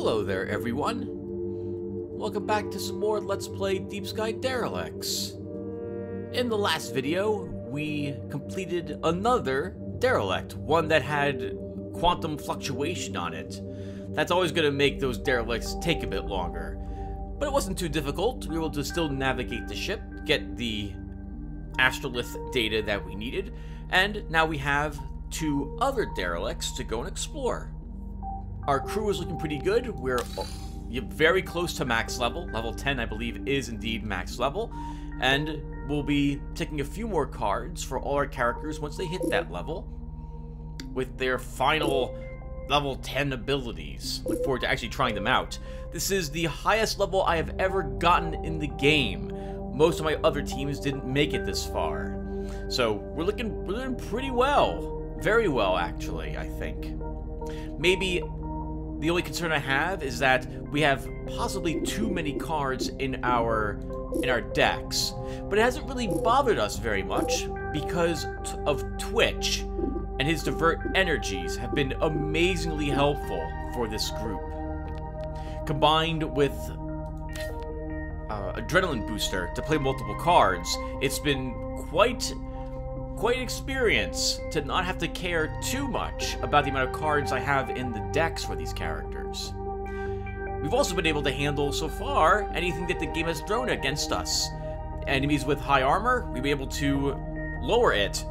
Hello there, everyone. Welcome back to some more Let's Play Deep Sky Derelicts. In the last video, we completed another derelict, one that had quantum fluctuation on it. That's always going to make those derelicts take a bit longer. But it wasn't too difficult. We were able to still navigate the ship, get the astrolith data that we needed, and now we have 2 other derelicts to go and explore. Our crew is looking pretty good. We're very close to max level. Level 10, I believe, is indeed max level. And we'll be taking a few more cards for all our characters once they hit that level with their final level 10 abilities. Look forward to actually trying them out. This is the highest level I have ever gotten in the game. Most of my other teams didn't make it this far. So we're doing pretty well. Very well, actually, I think. Maybe the only concern I have is that we have possibly too many cards in our decks, but it hasn't really bothered us very much because of Twitch, and his divert energies have been amazingly helpful for this group. Combined with adrenaline booster to play multiple cards, it's been quite experience to not have to care too much about the amount of cards I have in the decks for these characters. We've also been able to handle, so far, anything that the game has thrown against us. Enemies with high armor, we've been able to lower it.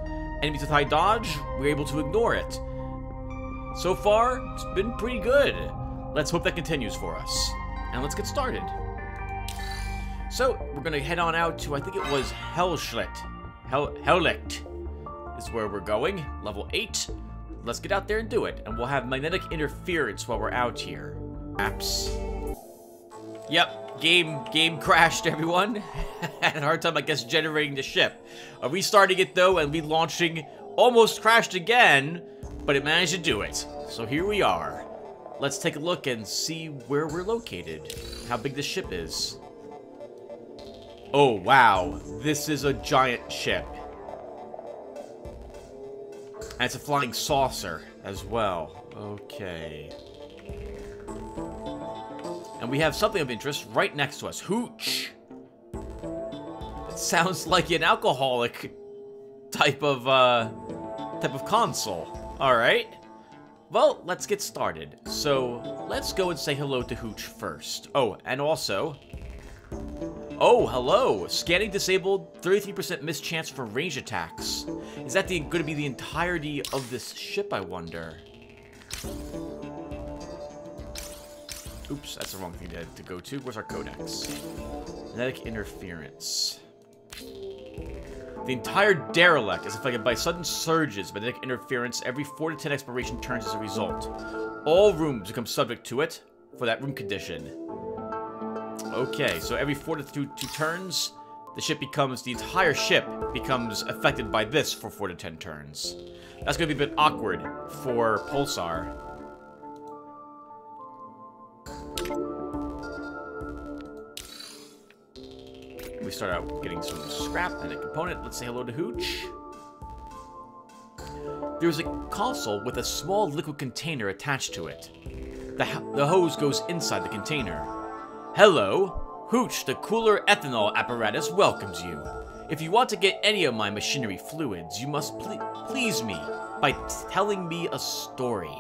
Enemies with high dodge, we're able to ignore it. So far, it's been pretty good. Let's hope that continues for us. And let's get started. So, we're going to head on out to, I think it was Hellicht is where we're going, level 8. Let's get out there and do it, and we'll have magnetic interference while we're out here. Apps. Yep, game crashed, everyone. Had a hard time, I guess, generating the ship. Restarting it, though, and relaunching almost crashed again, but it managed to do it. So here we are. Let's take a look and see where we're located, how big this ship is. Oh, wow. This is a giant ship. And it's a flying saucer as well. Okay. And we have something of interest right next to us. Hooch. It sounds like an alcoholic type of console. Alright. Well, let's get started. So, let's go and say hello to Hooch first. Oh, and also... Oh, hello! Scanning disabled, 33% mischance for range attacks. Is that going to be the entirety of this ship, I wonder? Oops, that's the wrong thing to go to. Where's our codex? Magnetic interference. The entire derelict is affected by sudden surges of magnetic interference every 4 to 10 exploration turns as a result. All rooms become subject to it for that room condition. Okay, so every 4 to 2 turns, the entire ship becomes affected by this for 4 to 10 turns. That's going to be a bit awkward for Pulsar. We start out getting some scrap and a component. Let's say hello to Hooch. There's a console with a small liquid container attached to it. The hose goes inside the container. Hello, Hooch, the cooler ethanol apparatus welcomes you. If you want to get any of my machinery fluids, you must please me by telling me a story.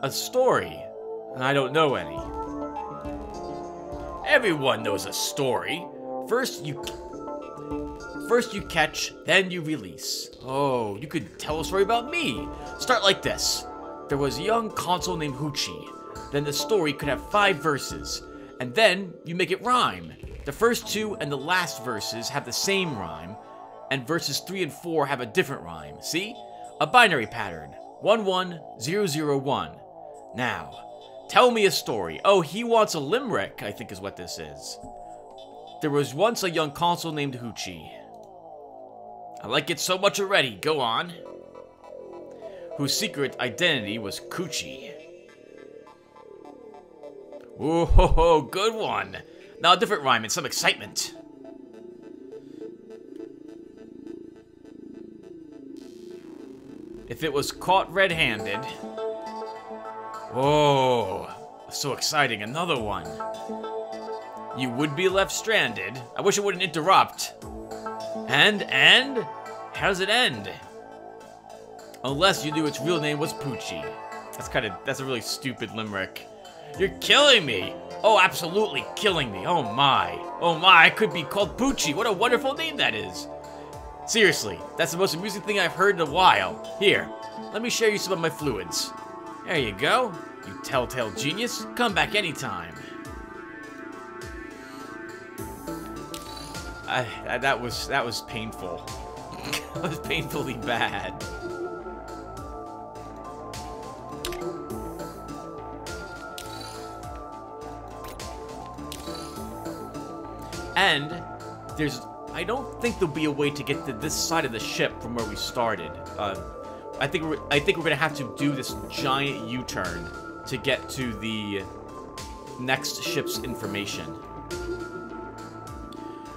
A story? I don't know any. Everyone knows a story. First you catch, then you release. Oh, you could tell a story about me. Start like this. There was a young consul named Hoochie. Then the story could have 5 verses, and then you make it rhyme. The first 2 and the last verses have the same rhyme, and verses 3 and 4 have a different rhyme. See? A binary pattern. 11001. Now, tell me a story. Oh, he wants a limerick, I think is what this is. There was once a young consul named Hoochie. I like it so much already. Go on. Whose secret identity was Coochie. Whoa, ho, ho, good one. Now a different rhyme and some excitement. If it was caught red-handed, Oh, so exciting, another one. You would be left stranded. I wish it wouldn't interrupt. And? How does it end? Unless you knew its real name was Poochie. That's a really stupid limerick. You're killing me! Oh, absolutely killing me. Oh my, I could be called Poochie. What a wonderful name that is. Seriously, that's the most amusing thing I've heard in a while. Here, let me share you some of my fluids. There you go. You telltale genius. Come back anytime. That was painful. That was painfully bad. And I don't think there'll be a way to get to this side of the ship from where we started. I think we're gonna have to do this giant U-turn to get to the next ship's information.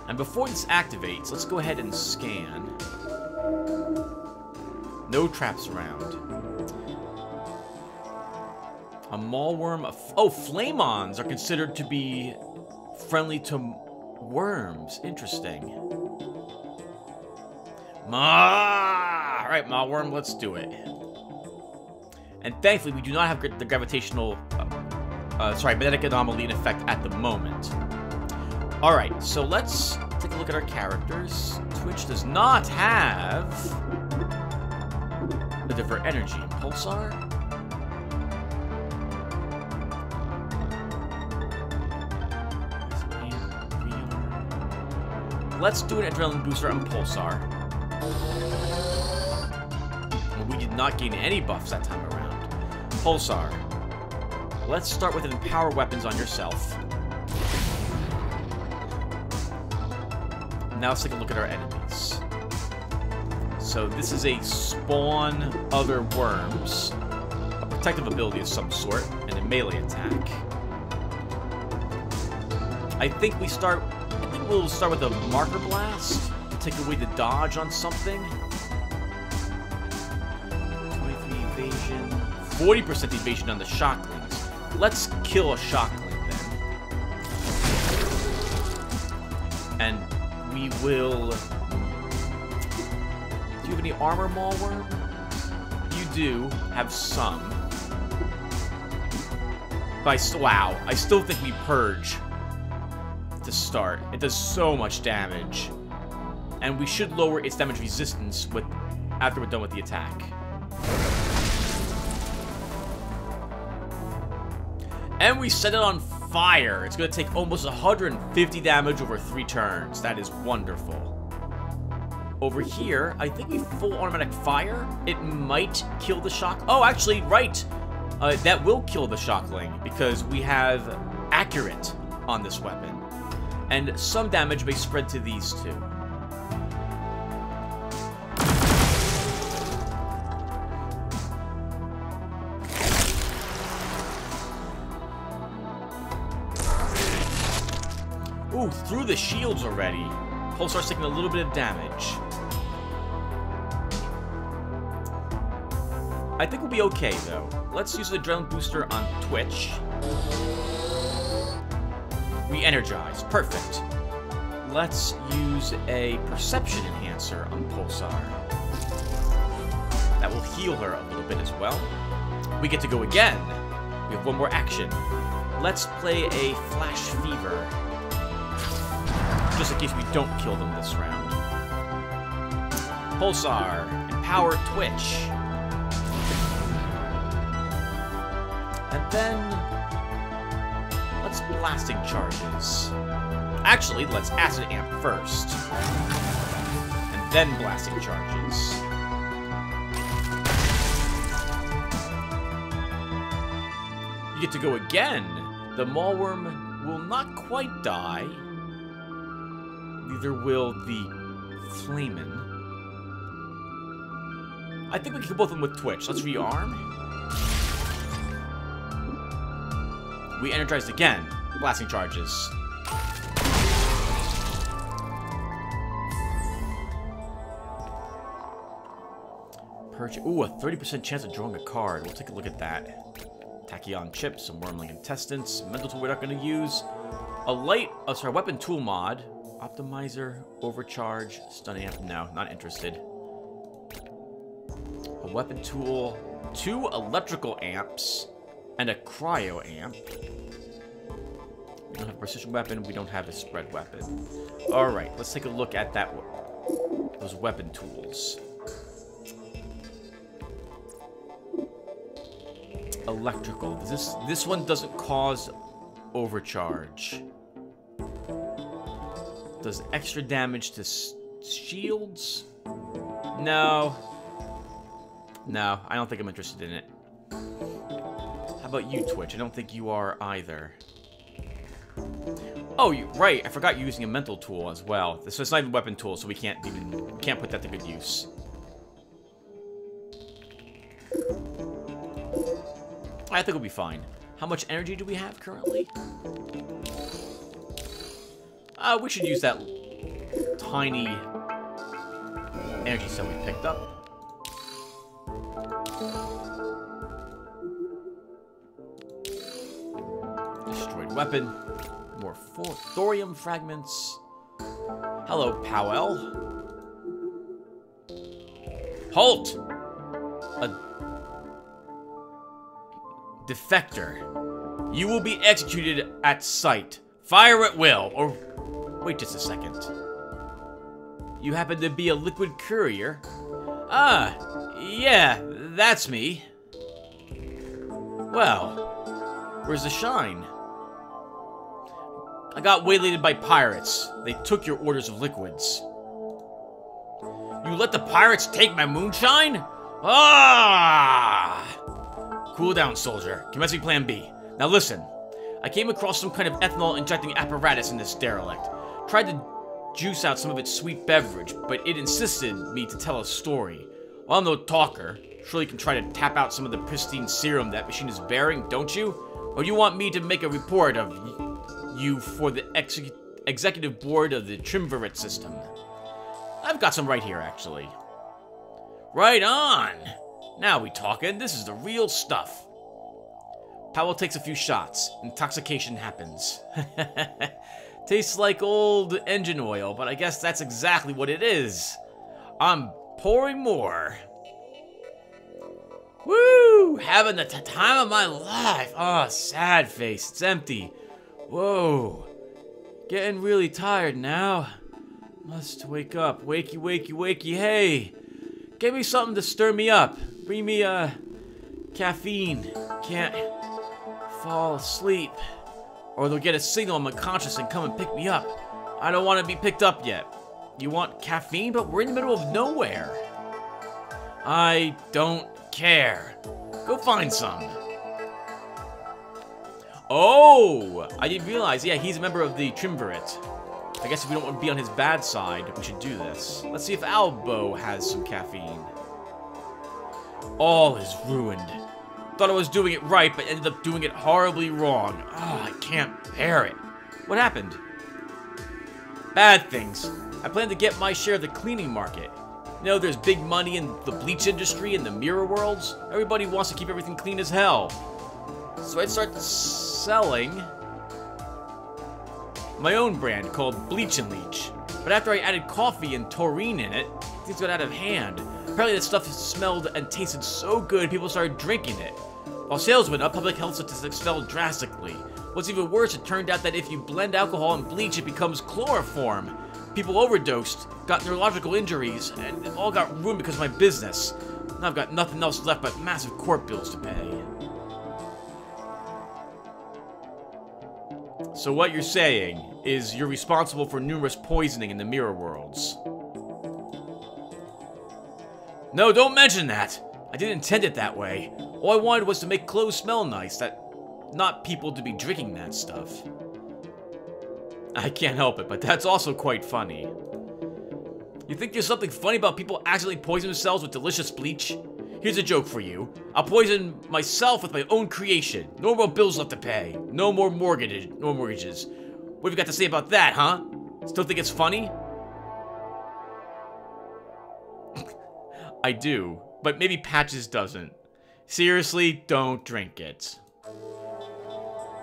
And before this activates, let's go ahead and scan. No traps around. A maulworm. Oh, flamons are considered to be friendly to worms. Interesting. Alright, maulworm, let's do it. And thankfully, we do not have the gravitational, magnetic anomaly in effect at the moment. Alright, so let's take a look at our characters. Twitch does not have the divert energy. Pulsar? Let's do an adrenaline booster on Pulsar. We did not gain any buffs that time around. Pulsar. Let's start with empower weapons on yourself. Now let's take a look at our enemies. So this is a spawn other worms, a protective ability of some sort, and a melee attack. I think we'll start with a marker blast, take away the dodge on something. 23 evasion, 40% evasion on the shocklings. Let's kill a shockling then. And we will... Do you have any armor, Maulworm? You do have some. But wow, I still think we purge to start. It does so much damage. And we should lower its damage resistance after we're done with the attack. And we set it on fire. It's going to take almost 150 damage over 3 turns. That is wonderful. Over here, I think we full automatic fire. It might kill the shock. Oh, actually, right. That will kill the shockling because we have accurate on this weapon. And some damage may spread to these two. Ooh, through the shields already. Pulsar's taking a little bit of damage. I think we'll be okay, though. Let's use the adrenaline booster on Twitch. Re-energize. Perfect. Let's use a perception enhancer on Pulsar. That will heal her a little bit as well. We get to go again. We have one more action. Let's play a Flash Fever. Just in case we don't kill them this round. Pulsar. Empower Twitch. And then... let's blasting charges. Actually, let's acid amp first. And then blasting charges. You get to go again. The Maulworm will not quite die. Neither will the Flamin. I think we can kill both of them with Twitch. Let's rearm. We energized again. Blasting charges. Purge. Ooh, a 30% chance of drawing a card. We'll take a look at that. Tachyon chips, some wormling intestines, mental tool we're not going to use, a weapon tool mod, optimizer, overcharge, stun amp, no, not interested. A weapon tool, 2 electrical amps, and a cryo amp. We don't have a precision weapon, we don't have a spread weapon. Alright, let's take a look at those weapon tools. Electrical. This one doesn't cause overcharge. Does extra damage to shields? No. No, I don't think I'm interested in it. How about you, Twitch? I don't think you are either. Oh, right. I forgot you're using a mental tool as well. So it's not even a weapon tool, so we can't put that to good use. I think we'll be fine. How much energy do we have currently? We should use that tiny energy cell we picked up. Destroyed weapon. More thorium fragments. Hello, Powell. Halt! A defector. You will be executed at sight. Fire at will. Or wait just a second. You happen to be a liquid courier? Ah, yeah, that's me. Well, where's the shine? I got waylaid by pirates. They took your orders of liquids. You let the pirates take my moonshine? Ah! Cool down, soldier. Commencing plan B. Now listen. I came across some kind of ethanol-injecting apparatus in this derelict. Tried to juice out some of its sweet beverage, but it insisted me to tell a story. Well, I'm no talker. Surely you can try to tap out some of the pristine serum that machine is bearing, don't you? Or you want me to make a report of you for the executive board of the Triumvirate system? I've got some right here, actually. Right on! Now we talking. This is the real stuff. Powell takes a few shots. Intoxication happens. Tastes like old engine oil, but I guess that's exactly what it is. I'm pouring more. Woo! Having the time of my life. Oh, sad face. It's empty. Whoa. Getting really tired now. Must wake up. Wakey, wakey, wakey. Hey. Give me something to stir me up. Bring me, caffeine. Can't fall asleep. Or they'll get a signal on my conscience and come and pick me up. I don't want to be picked up yet. You want caffeine? But we're in the middle of nowhere. I don't care. Go find some. Oh! I didn't realize. Yeah, he's a member of the Triumvirate. I guess if we don't want to be on his bad side, we should do this. Let's see if Albo has some caffeine. All is ruined. Thought I was doing it right, but ended up doing it horribly wrong. Oh, I can't bear it. What happened? Bad things. I plan to get my share of the cleaning market. You know, there's big money in the bleach industry and the mirror worlds. Everybody wants to keep everything clean as hell. So I'd start selling my own brand called Bleach and Leech. But after I added coffee and taurine in it, things got out of hand. Apparently that stuff smelled and tasted so good, people started drinking it. While sales went up, public health statistics fell drastically. What's even worse, it turned out that if you blend alcohol and bleach, it becomes chloroform. People overdosed, got neurological injuries, and it all got ruined because of my business. Now I've got nothing else left but massive court bills to pay. So what you're saying is you're responsible for numerous poisoning in the mirror worlds. No, don't mention that! I didn't intend it that way. All I wanted was to make clothes smell nice, not people to be drinking that stuff. I can't help it, but that's also quite funny. You think there's something funny about people accidentally poisoning themselves with delicious bleach? Here's a joke for you. I'll poison myself with my own creation. No more bills left to pay. No more mortgages. What have you got to say about that, huh? Still think it's funny? I do, but maybe Patches doesn't. Seriously, don't drink it.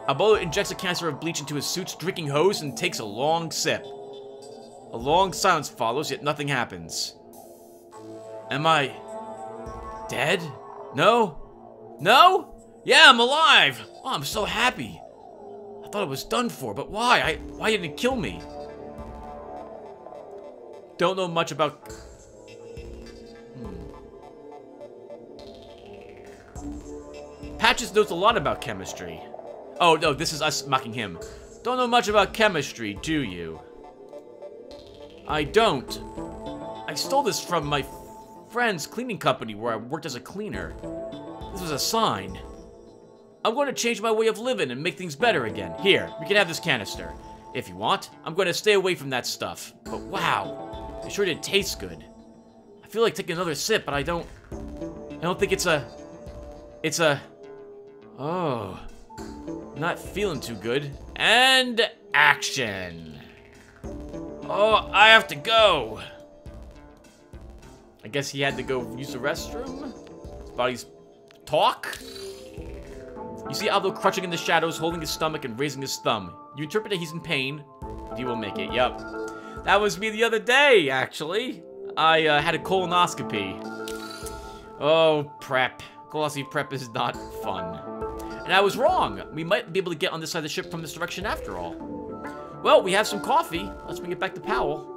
Abolo injects a canister of bleach into his suit's drinking hose and takes a long sip. A long silence follows, yet nothing happens. Am I dead? No? No? Yeah, I'm alive! Oh, I'm so happy. I thought it was done for, but why? Why didn't it kill me? Don't know much about... Patches knows a lot about chemistry. Oh, no, this is us mocking him. Don't know much about chemistry, do you? I don't. I stole this from my friend's cleaning company where I worked as a cleaner. This was a sign. I'm going to change my way of living and make things better again. Here, you can have this canister. If you want, I'm going to stay away from that stuff. But wow, it sure did taste good. I feel like taking another sip, but I don't think it's a... Oh, not feeling too good. And action. Oh, I have to go. I guess he had to go use the restroom. His body's talk. You see Aldo crouching in the shadows, holding his stomach and raising his thumb. You interpret that he's in pain, but he will make it. Yep. That was me the other day, actually. I had a colonoscopy. Oh, prep. Colonoscopy prep is not fun. And I was wrong. We might be able to get on this side of the ship from this direction after all. Well, we have some coffee. Let's bring it back to Powell.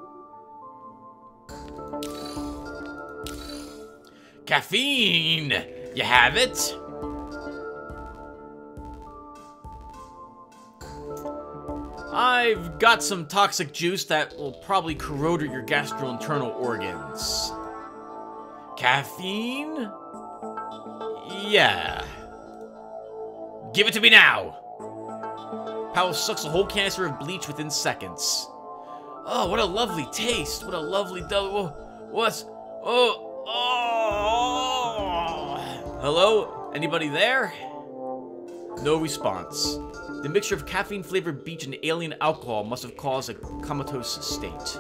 Caffeine! You have it? I've got some toxic juice that will probably corrode your gastrointestinal organs. Caffeine? Yeah. Give it to me now! Powell sucks a whole canister of bleach within seconds. Oh, what a lovely taste! What a lovely what's... Hello? Anybody there? No response. The mixture of caffeine-flavored bleach and alien alcohol must have caused a comatose state.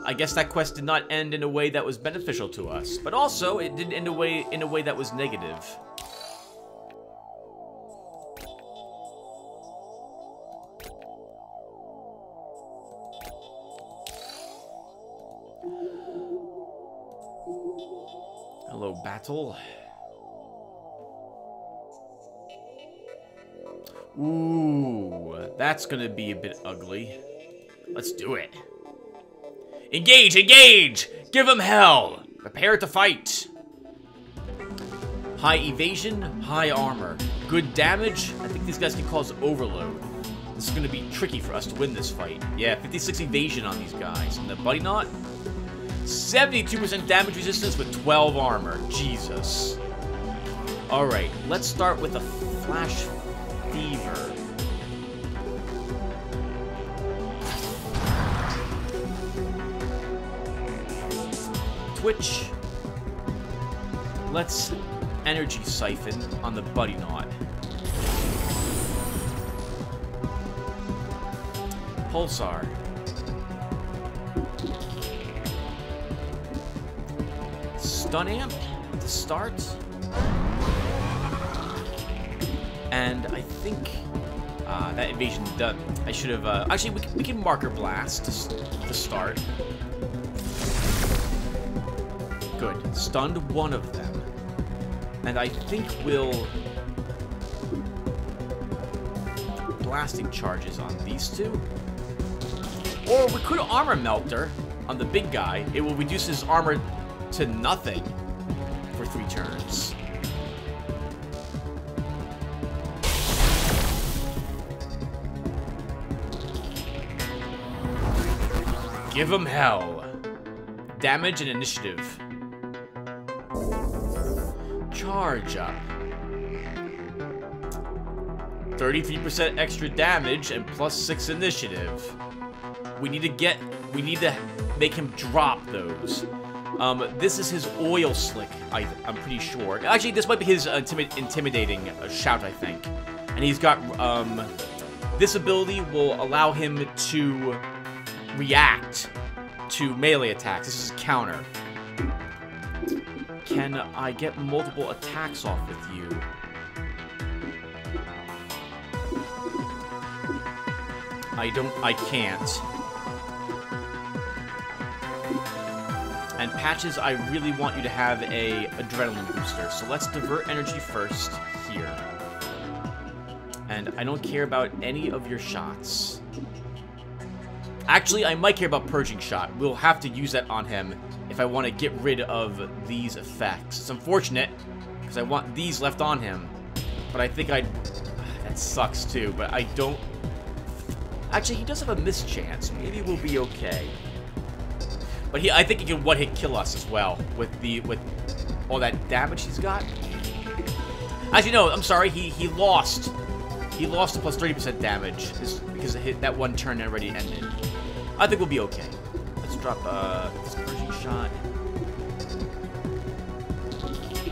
I guess that quest did not end in a way that was beneficial to us, but also it did end in a way that was negative. Hello, Battle. Ooh, that's gonna be a bit ugly. Let's do it. Engage! Engage! Give him hell! Prepare to fight! High evasion, high armor. Good damage. I think these guys can cause overload. This is going to be tricky for us to win this fight. Yeah, 56 evasion on these guys. And the Buddy Knot? 72% damage resistance with 12 armor. Jesus. Alright, let's start with a Flash Fever. Twitch. Let's energy siphon on the Buddy Knot. Pulsar. Stun Amp to start. And I think that evasion done. I should have actually we can Marker Blast to start. Good. Stunned one of them. And I think we'll... Blasting charges on these two. Or we could Armor Melter on the big guy. It will reduce his armor to nothing for 3 turns. Give him hell. Damage and initiative. Charge up. 33% extra damage and +6 initiative. We need to make him drop those. This is his oil slick, I'm pretty sure. Actually, this might be his intimidating shout, I think. And he's got, this ability will allow him to react to melee attacks. This is counter. Can I get multiple attacks off with you? I can't. And Patches, I really want you to have a adrenaline booster. So let's divert energy first here. And I don't care about any of your shots. Actually, I might care about Purging Shot. We'll have to use that on him if I want to get rid of these effects. It's unfortunate, because I want these left on him. But I think that sucks too, but I don't... Actually, he does have a mischance. Maybe we'll be okay. But I think he can one-hit kill us as well, with all that damage he's got. Actually, no, I'm sorry, he lost. He lost the plus 30% damage, because that one turn already ended. I think we'll be okay. Let's drop this Purging Shot.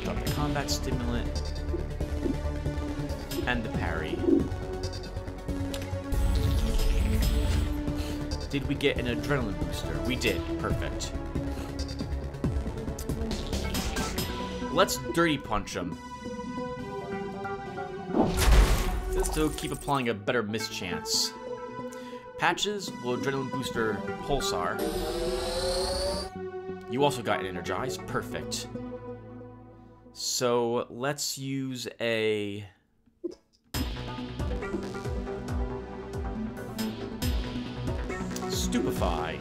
Drop the Combat Stimulant. And the parry. Did we get an adrenaline booster? We did. Perfect. Let's Dirty Punch him. Just to keep applying a better mischance. Patches will adrenaline booster Pulsar. You also got energized. Perfect. So let's use a... Stupefy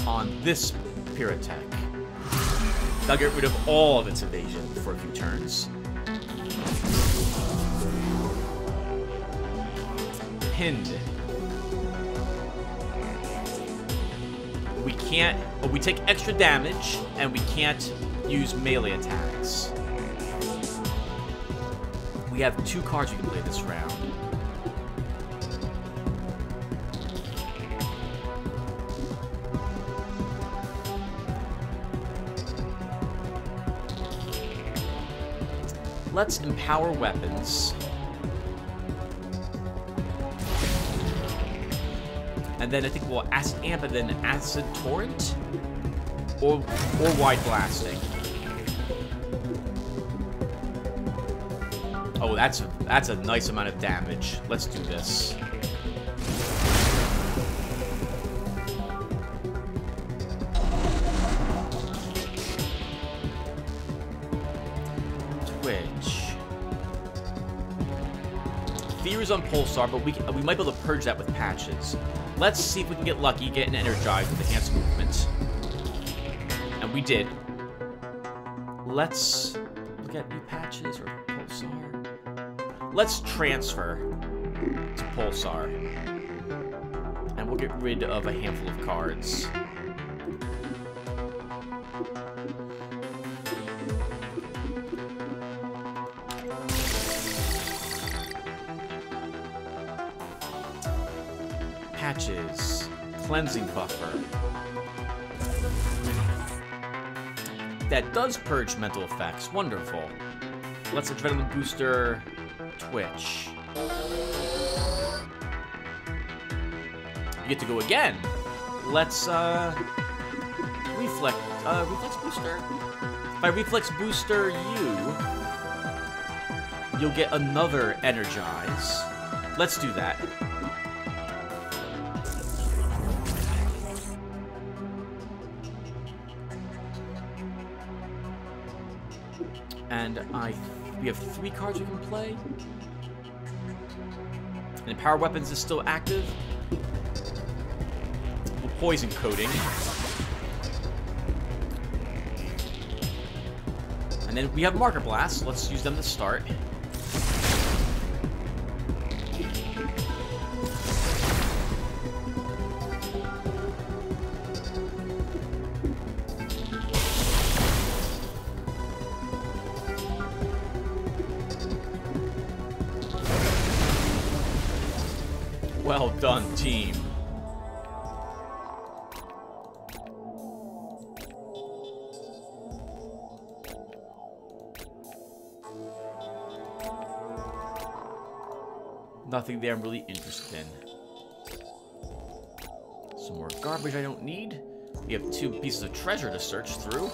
on this Pyrotek. That'll get rid of all of its evasion for a few turns. Pinned. We can't... we take extra damage, and we can't use melee attacks. We have 2 cards we can play this round. Let's empower weapons. And then I think we'll Acid Amp and then Acid Torrent? Or Wide Blasting. Oh, that's a nice amount of damage. Let's do this. Fear's on Pulsar, but we might be able to purge that with Patches. Let's see if we can get lucky, get an Energized with Enhanced Movement. And we did. Let's look at new Patches or Pulsar. Let's transfer to Pulsar. And we'll get rid of a handful of cards. Patches. Cleansing Buffer. That does purge mental effects. Wonderful. Let's Adrenaline Booster Twitch. You get to go again. Let's Reflex Booster. If I Reflex Booster you, you'll get another Energize. Let's do that. And we have 3 cards we can play. And Power Weapons is still active. Poison Coating. And then we have Marker Blast. Let's use them to start. Well done, team. Nothing there I'm really interested in. Some more garbage I don't need. We have 2 pieces of treasure to search through.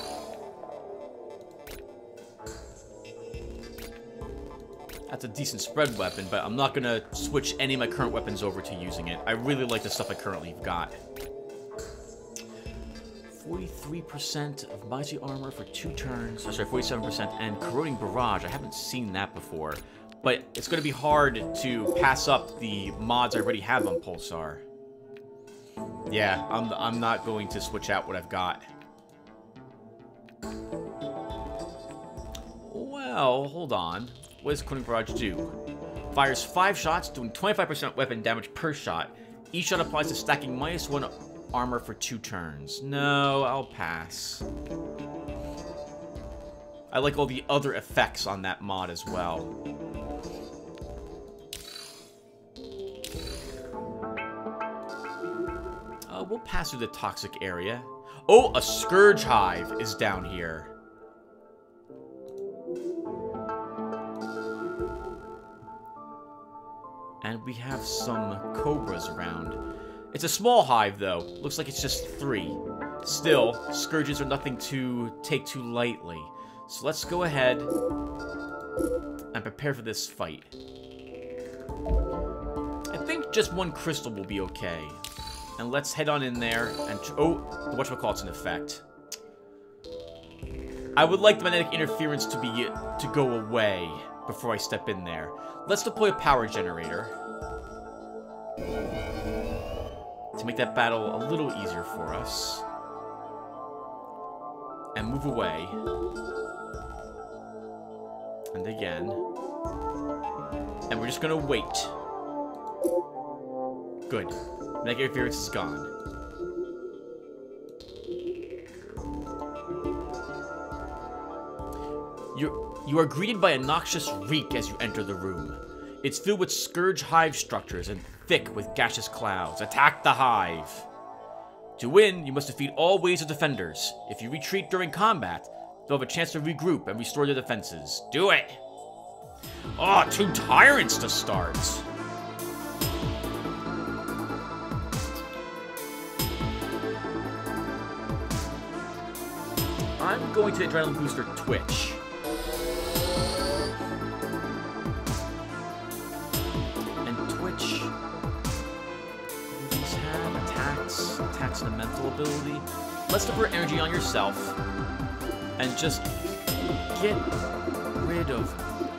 That's a decent spread weapon, but I'm not gonna switch any of my current weapons over to using it. I really like the stuff I currently have got. 43% of mighty armor for 2 turns. Oh, sorry, 47%, and corroding barrage. I haven't seen that before, but it's gonna be hard to pass up the mods I already have on Pulsar. Yeah, I'm not going to switch out what I've got. Well, hold on. What does corroding barrage do? Fires 5 shots, doing 25% weapon damage per shot. Each shot applies to stacking -1 armor for 2 turns. No, I'll pass. I like all the other effects on that mod as well. We'll pass through the toxic area. Oh, a Scourge Hive is down here. And we have some cobras around. It's a small hive, though. Looks like it's just 3. Still, scourges are nothing to take too lightly. So let's go ahead and prepare for this fight. I think just 1 crystal will be okay. And let's head on in there and... Oh, the whatchamacallit's in effect. I would like the magnetic interference to go away before I step in there. Let's deploy a power generator to make that battle a little easier for us. And move away. And again. And we're just gonna wait. Good. Magnetic interference is gone. You are greeted by a noxious reek as you enter the room. It's filled with Scourge Hive structures and thick with gaseous clouds. Attack the hive! To win, you must defeat all waves of defenders. If you retreat during combat, they'll have a chance to regroup and restore their defenses. Do it! Oh, 2 tyrants to start! I'm going to Adrenaline Booster Twitch. Attacks and a mental ability. Let's divert energy on yourself and just get rid of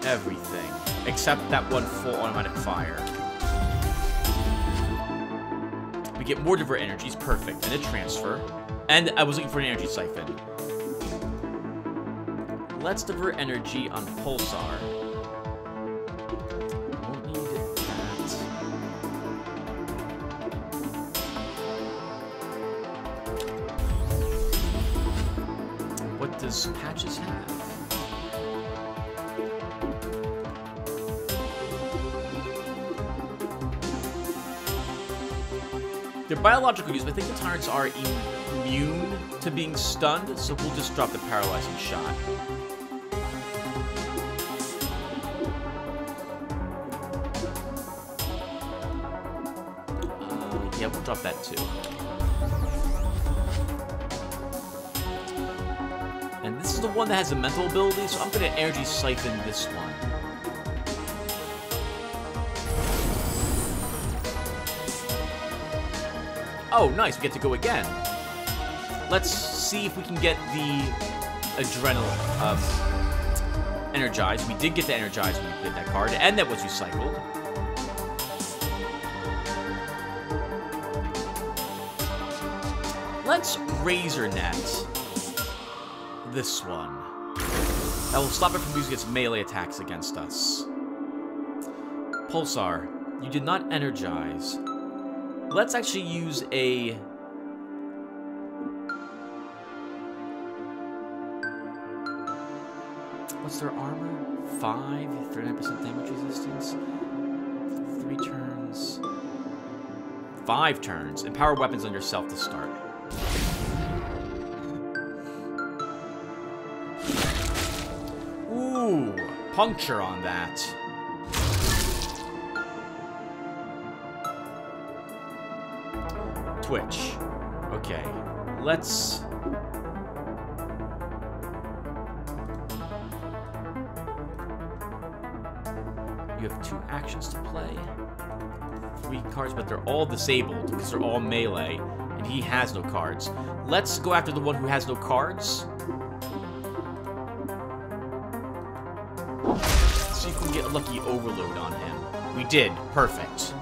everything except that 1 full automatic fire. We get more divert energies, perfect, and a transfer. And I was looking for an energy siphon. Let's divert energy on Pulsar. Does Patches have? They're biological use, but I think the tyrants are immune to being stunned, so we'll just drop the paralyzing shot. Yeah, we'll drop that too. And this is the one that has a mental ability, so I'm going to energy siphon this one. Oh, nice, we get to go again. Let's see if we can get the adrenaline energized. We did get to energize when we played that card, and that was recycled. Let's Razor Net this one. That will stop it from using its melee attacks against us. Pulsar, you did not energize. Let's actually use a... What's their armor? 5, 39% damage resistance. 3 turns. 5 turns. Empower weapons on yourself to start. Ooh, puncture on that. Twitch. Okay, let's... You have 2 actions to play. 3 cards, but they're all disabled because they're all melee, and he has no cards. Let's go after the one who has no cards. Let's see if we can get a lucky overload on him. We did. Perfect.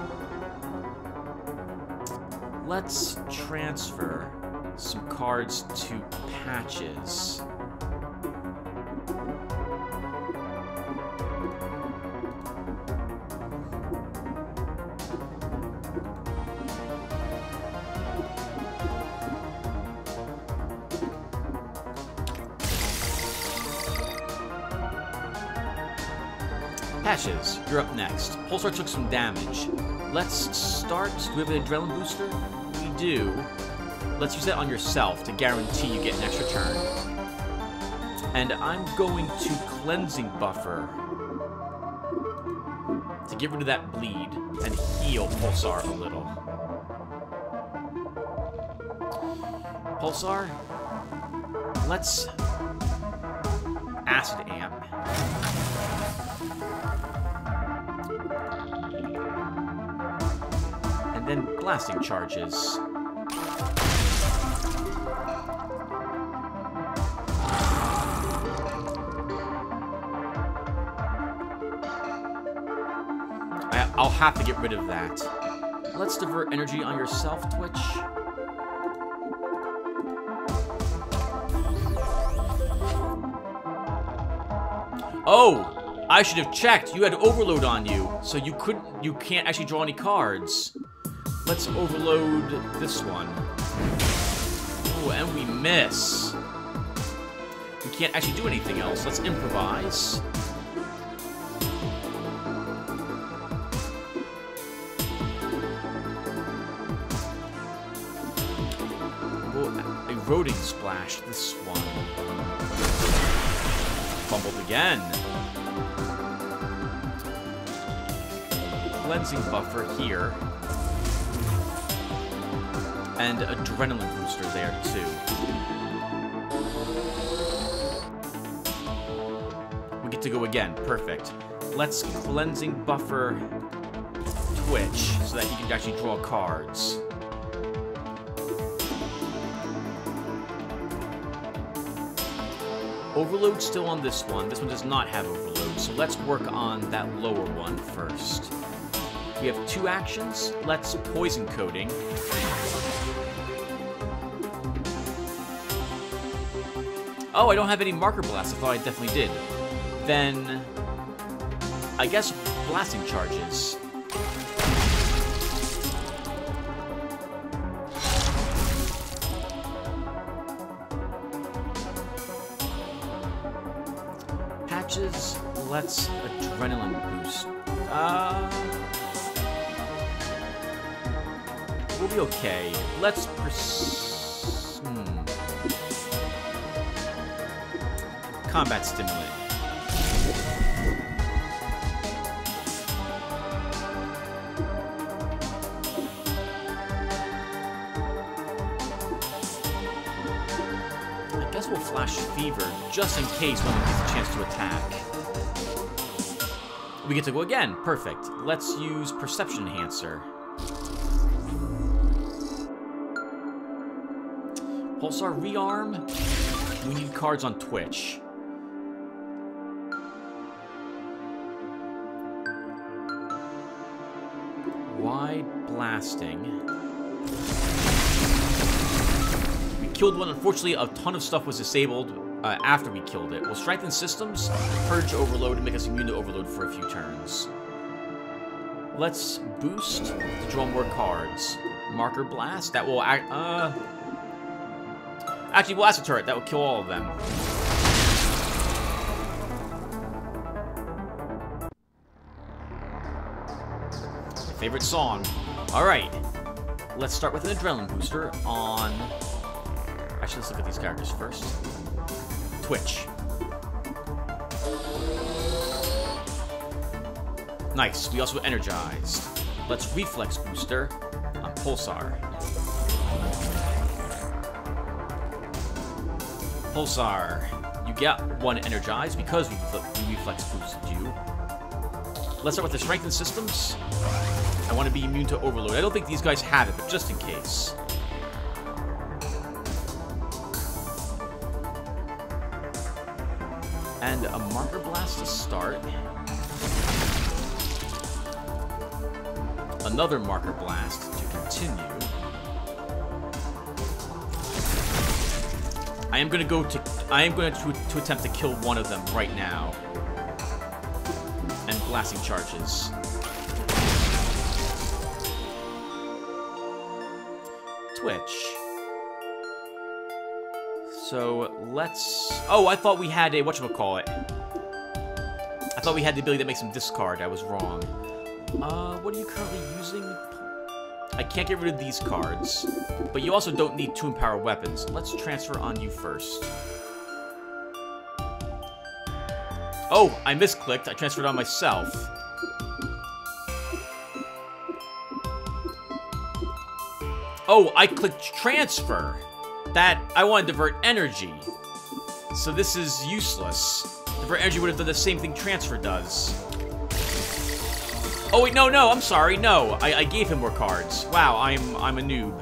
Let's transfer some cards to Patches. Patches, you're up next. Pulsar took some damage. Let's start. Do we have an adrenaline booster? We do. Let's use that on yourself to guarantee you get an extra turn. And I'm going to Cleansing Buffer to get rid of that bleed and heal Pulsar a little. Pulsar, let's Acid Amp. And then Blasting Charges. I'll have to get rid of that. Let's divert energy on yourself, Twitch. Oh! I should have checked. You had overload on you, so you can't actually draw any cards. Let's overload this one. Oh, and we miss. We can't actually do anything else. Let's improvise. Eroding Splash, this one. Fumbled again. Cleansing Buffer here. And Adrenaline Booster there, too. We get to go again. Perfect. Let's Cleansing Buffer Twitch so that he can actually draw cards. Overload still on this one. This one does not have overload, so let's work on that lower one first. We have 2 actions. Let's Poison Coating. Oh, I don't have any Marker Blast. I thought I definitely did. Then, I guess Blasting Charges. Patches, let's Adrenaline Boost. We'll be okay. Let's Combat Stimulant. I guess we'll Flash Fever, just in case one of them gets a chance to attack. We get to go again. Perfect. Let's use Perception Enhancer. Pulsar Rearm. We need cards on Twitch. Wide Blasting. We killed one. Unfortunately, a ton of stuff was disabled after we killed it. We'll Strengthen Systems, Purge Overload, and make us immune to Overload for a few turns. Let's boost to draw more cards. Marker Blast. That will act. Actually, Blast a Turret. That will kill all of them. Favorite song. Alright. Let's start with an Adrenaline Booster on... Actually, let's look at these characters first. Twitch. Nice. We also Energized. Let's Reflex Booster on Pulsar. Pulsar, you get 1 Energized because we Reflex boosted you. let's start with the strengthened systems. I want to be immune to overload. I don't think these guys have it, but just in case. And a marker blast to start. Another marker blast to continue. I am going to attempt to kill one of them right now. And blasting charges. Twitch. So let's. Oh, I thought we had a whatchamacallit. I thought we had the ability that makes him discard. I was wrong. What are you currently using? I can't get rid of these cards, but you also don't need 2 empower weapons. Let's transfer on you first. Oh, I misclicked. I transferred on myself. Oh, I clicked transfer. That, I want to divert energy. So this is useless. Divert energy would have done the same thing transfer does. Oh wait, no, I'm sorry, no. I gave him more cards. Wow, I'm a noob.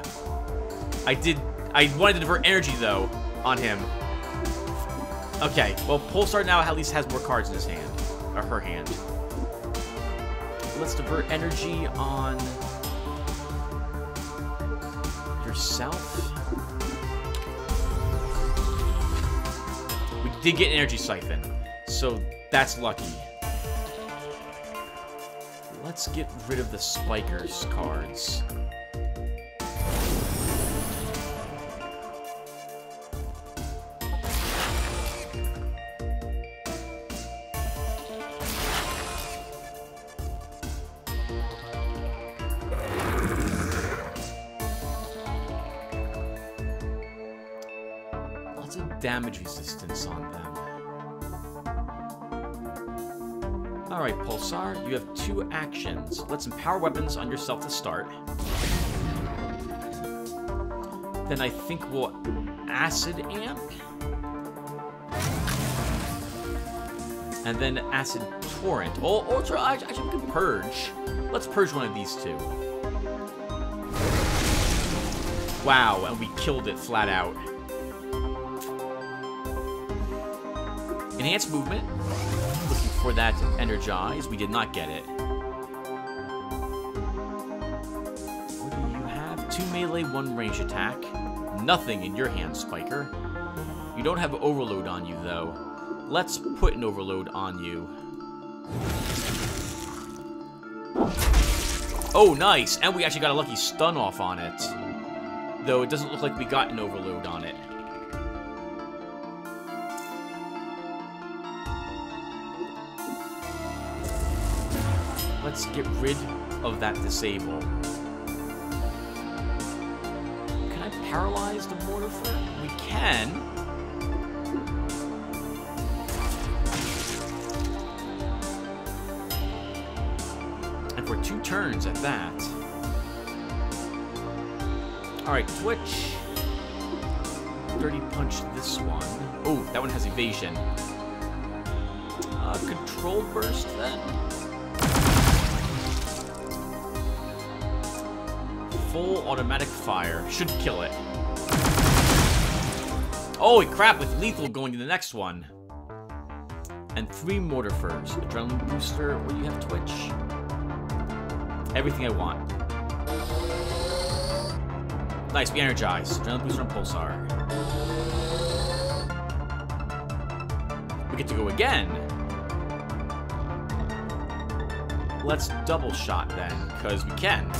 I wanted to divert energy though on him. Okay, well Pulsar now at least has more cards in his hand. Or her hand. Let's divert energy on yourself. We did get Energy Siphon, so that's lucky. Let's get rid of the Spikers cards. Lots of damage resistance on them. Alright, Pulsar, you have 2 actions. Let's empower weapons on yourself to start. Then I think we'll Acid Amp. And then Acid Torrent. Or actually, we can Purge. Let's Purge one of these 2. Wow, and we killed it flat out. Enhanced Movement. Looking for that Energize. We did not get it. What do you have? 2 melee, 1 range attack. Nothing in your hand, Spiker. You don't have Overload on you, though. Let's put an Overload on you. Oh, nice! And we actually got a lucky stun off on it. Though it doesn't look like we got an Overload on it. Let's get rid of that disable. Can I paralyze the Mortifer? We can. And for 2 turns at that. Alright, Twitch. Dirty Punch this one. Oh, that one has evasion. Control Burst then. Full automatic fire. Should kill it. Holy crap, with lethal going to the next one. And 3 Mortifers. Adrenaline Booster. What do you have, Twitch? Everything I want. Nice, we energize. Adrenaline Booster on Pulsar. We get to go again. Let's double shot then, because we can.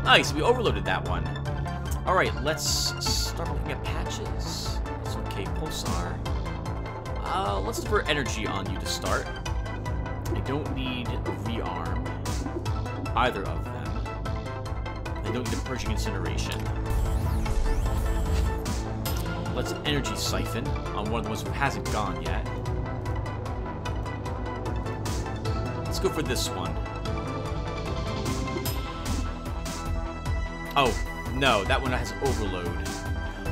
Nice, we overloaded that one. Alright, let's start looking at patches. It's okay, Pulsar. Let's divert energy on you to start. I don't need Rearm. Either of them. I don't need a Purging Incineration. Let's Energy Siphon on one of the ones who hasn't gone yet. Let's go for this one. Oh, no, that one has Overload.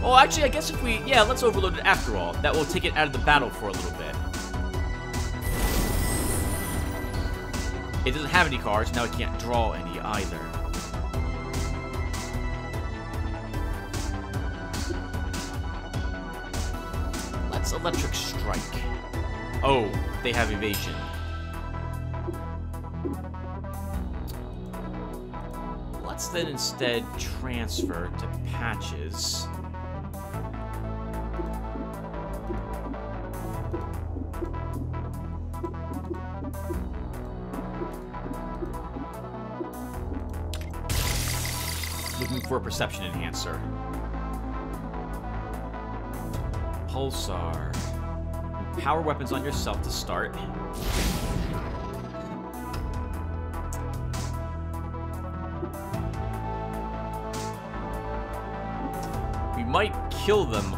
Oh, actually, I guess if we... Yeah, let's Overload it after all. That will take it out of the battle for a little bit. It doesn't have any cards, now it can't draw any either. Let's Electric Strike. Oh, they have evasion. Let's then instead transfer to Patches. Looking for a Perception Enhancer. Pulsar. Power weapons on yourself to start. We might kill them.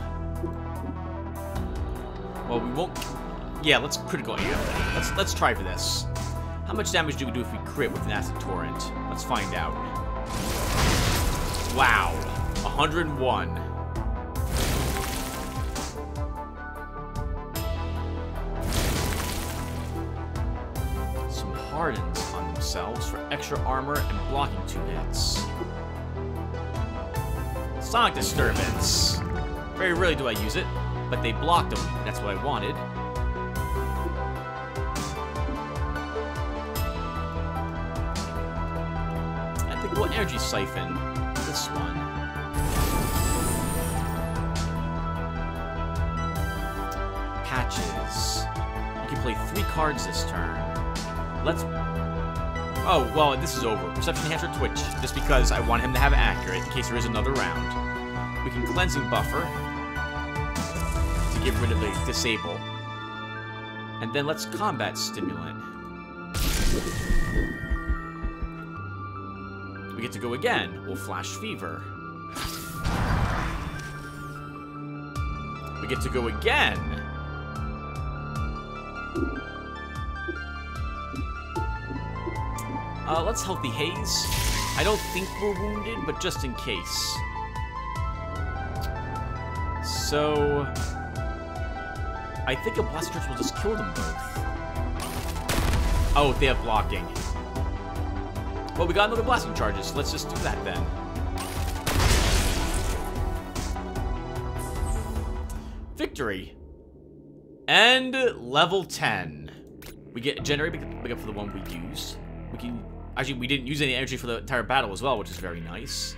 Well, we won't. Yeah, let's critical amp. Let's try for this. How much damage do we do if we crit with an Acid Torrent? Let's find out. Wow, 101. Some hardens on themselves for extra armor and blocking 2 hits. Sonic Disturbance. Very rarely do I use it, but they blocked them. That's what I wanted. I think we'll Energy Siphon this one. Patches. You can play 3 cards this turn. Let's... Oh, well, this is over. Perception Enhancer Twitch, just because I want him to have accurate in case there is another round. We can Cleansing Buffer to get rid of the Disable. And then let's Combat Stimulant. We get to go again. We'll Flash Fever. We get to go again. Let's Healthy Haze. I don't think we're wounded, but just in case. So... I think a Blast Charge will just kill them both. Oh, they have blocking. Well, we got another Blasting Charges. Let's just do that then. Victory. And level 10. We get Generate big up for the one we used. We can... Actually, we didn't use any energy for the entire battle as well, which is very nice.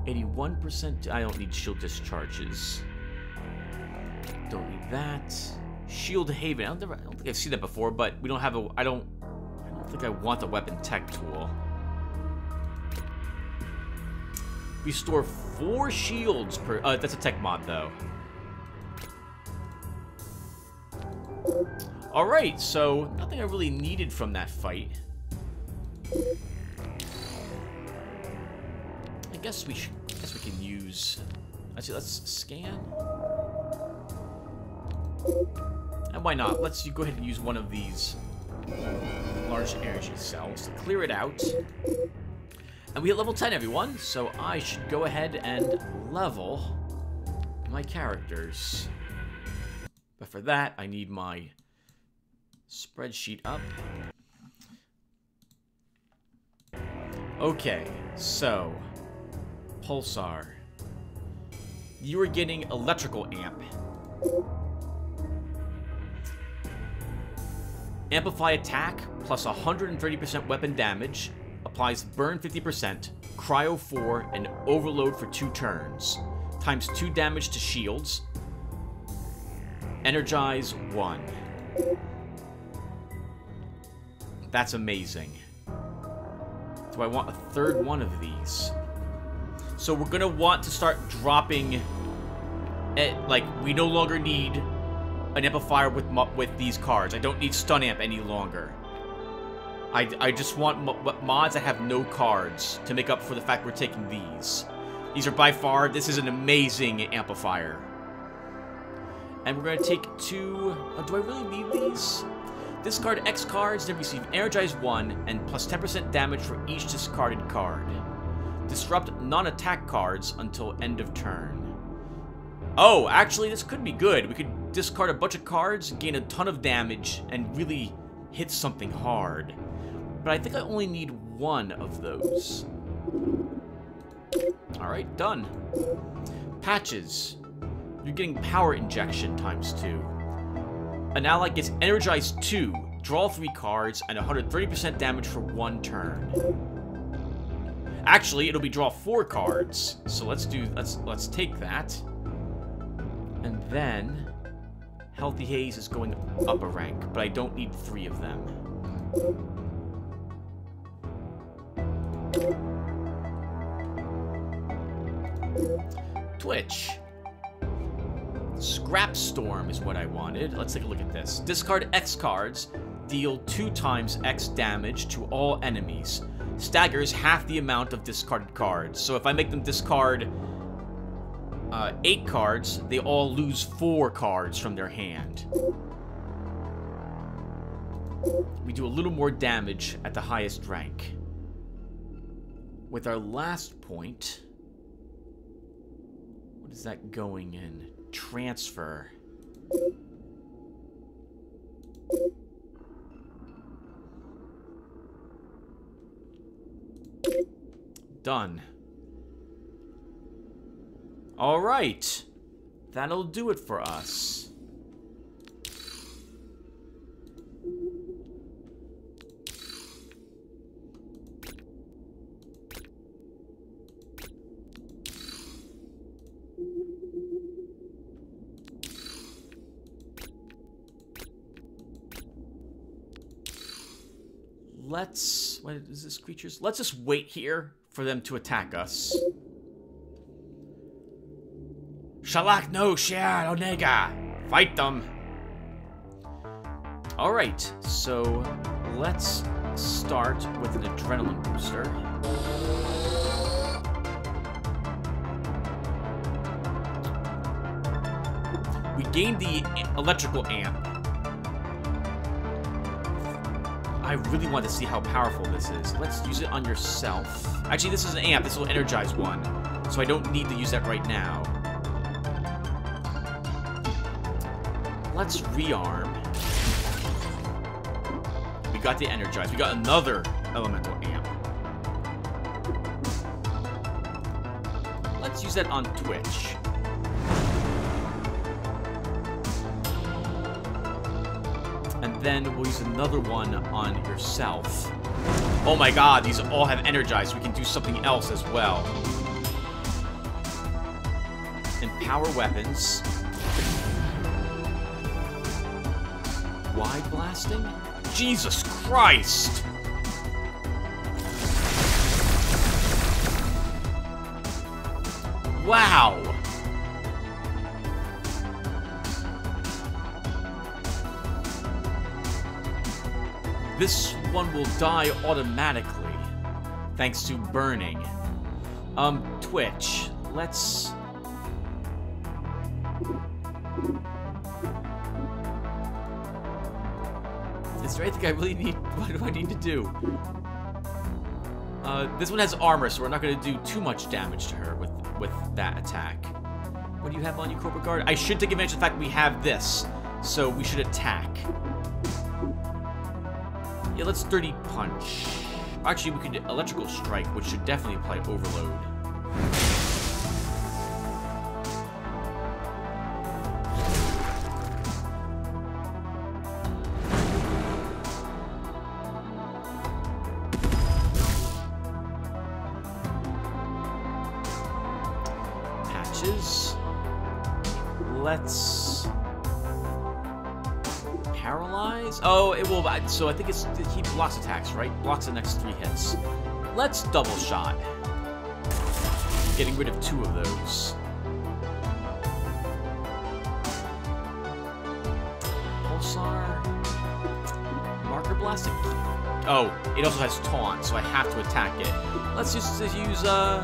81%. I don't need shield discharges. Don't need that. Shield Haven. I don't think I've seen that before, but we don't have a... I don't think I want the weapon tech tool. Restore 4 shields per... that's a tech mod, though. Alright, so nothing I really needed from that fight. I guess we can use... Let's scan. And why not? Let's go ahead and use one of these large energy cells to clear it out. And we hit level 10, everyone, so I should go ahead and level my characters. But for that, I need my spreadsheet up. Okay, so Pulsar. You are getting Electrical Amp. Amplify attack plus 130% weapon damage. Applies burn 50%, cryo 4, and overload for 2 turns. Times 2 damage to shields. Energize 1. That's amazing. Do I want a third one of these? So we're gonna want to start dropping it, like, we no longer need an amplifier with these cards. I don't need stun amp any longer. I just want mods that have no cards to make up for the fact we're taking these. These are by far, this is an amazing amplifier. And we're going to take 2... do I really need these? Discard X cards, then receive Energize 1, and plus 10% damage for each discarded card. Disrupt non-attack cards until end of turn. Oh, actually, this could be good. We could discard a bunch of cards, gain a ton of damage, and really hit something hard. But I think I only need one of those. Alright, done. Patches. You're getting power injection ×2. An ally gets energized 2, draw 3 cards, and 130% damage for 1 turn. Actually, it'll be draw 4 cards. So let's take that. And then Healthy Haze is going up a rank, but I don't need 3 of them. Twitch. Scrap Storm is what I wanted. Let's take a look at this. Discard X cards. Deal 2 times X damage to all enemies. Staggers half the amount of discarded cards. So if I make them discard 8 cards, they all lose 4 cards from their hand. We do a little more damage at the highest rank. With our last point... What is that going in? Transfer. Done. All right. That'll do it for us. What is this, creatures? Let's just wait here for them to attack us. Shalak no Share Onega! Fight them! Alright, so let's start with an adrenaline booster. We gained the electrical amp. I really want to see how powerful this is. Let's use it on yourself. Actually, this is an amp. This will energize one. So I don't need to use that right now. Let's rearm. We got the energize. We got another elemental amp. Let's use that on Twitch. And then we'll use another one on yourself. Oh my god, these all have energized. We can do something else as well. And power weapons. Wide blasting? Jesus Christ! Wow! This one will die automatically, thanks to burning. Twitch, let's... Is there anything I really need? What do I need to do? This one has armor, so we're not going to do too much damage to her with that attack. What do you have on you, Corporate Guard? I should take advantage of the fact that we have this, so we should attack. Yeah, let's Dirty Punch. Actually, we could do Electrical Strike, which should definitely apply Overload. Patches. Let's... Paralyze? Oh, it will... So I think he blocks attacks, right? Blocks the next 3 hits. Let's double shot. Getting rid of 2 of those. Pulsar. Marker blasting. Oh, it also has taunt, so I have to attack it. Let's just use, do I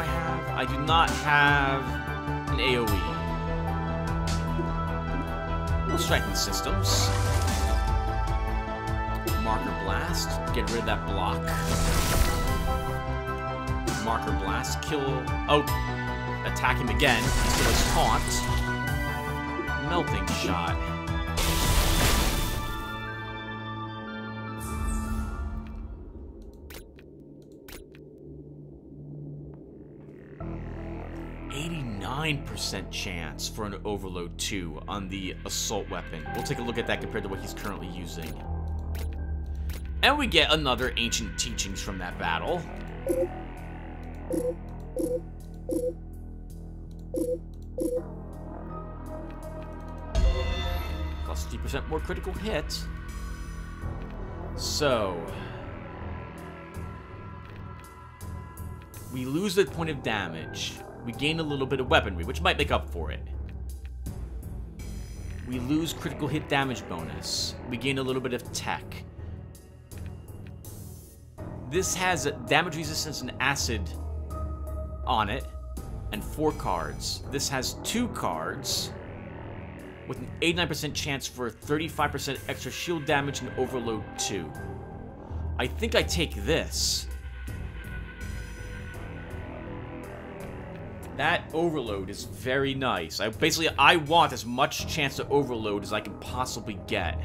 have... I do not have an AoE. We'll strengthen systems. Marker blast. Get rid of that block. Marker blast. Kill... Oh. Attack him again. He still has taunt. Melting shot. 9% chance for an overload too on the assault weapon. We'll take a look at that compared to what he's currently using. And we get another ancient teachings from that battle. Plus 3% more critical hit. So we lose the point of damage. We gain a little bit of weaponry, which might make up for it. We lose critical hit damage bonus. We gain a little bit of tech. This has damage resistance and acid on it, and 4 cards. This has 2 cards with an 89% chance for 35% extra shield damage and overload 2. I think I take this. That overload is very nice. I want as much chance to overload as I can possibly get.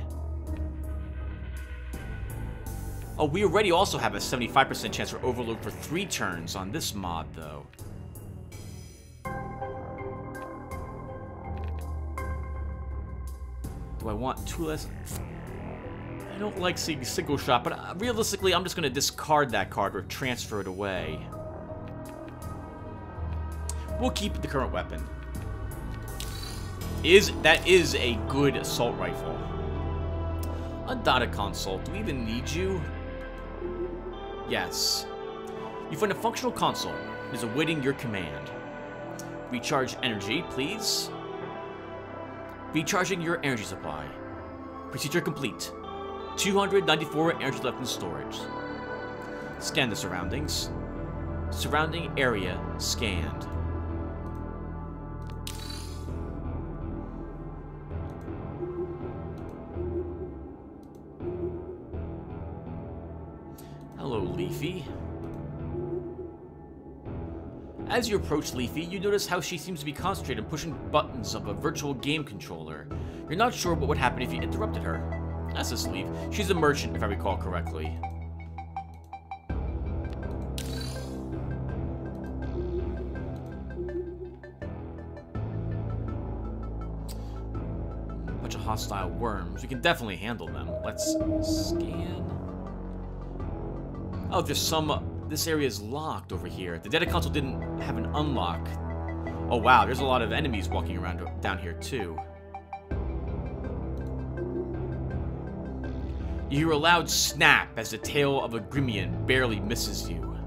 Oh, we already also have a 75% chance for overload for 3 turns on this mod, though. Do I want 2 less? I don't like seeing single shot, but realistically, I'm just going to discard that card or transfer it away. We'll keep the current weapon. That is a good assault rifle. Undotted console. Do we even need you? Yes. You find a functional console. It is awaiting your command. Recharge energy, please. Recharging your energy supply. Procedure complete. 294 energy left in storage. Scan the surroundings. Surrounding area scanned. Hello, Leafy. As you approach Leafy, you notice how she seems to be concentrated on pushing buttons of a virtual game controller. You're not sure what would happen if you interrupted her. That's this Leaf. She's a merchant, if I recall correctly. Bunch of hostile worms. We can definitely handle them. Let's scan. Oh, there's some... This area is locked over here. The data console didn't have an unlock. Oh, wow. There's a lot of enemies walking around down here, too. You hear a loud snap as the tail of a Grimian barely misses you.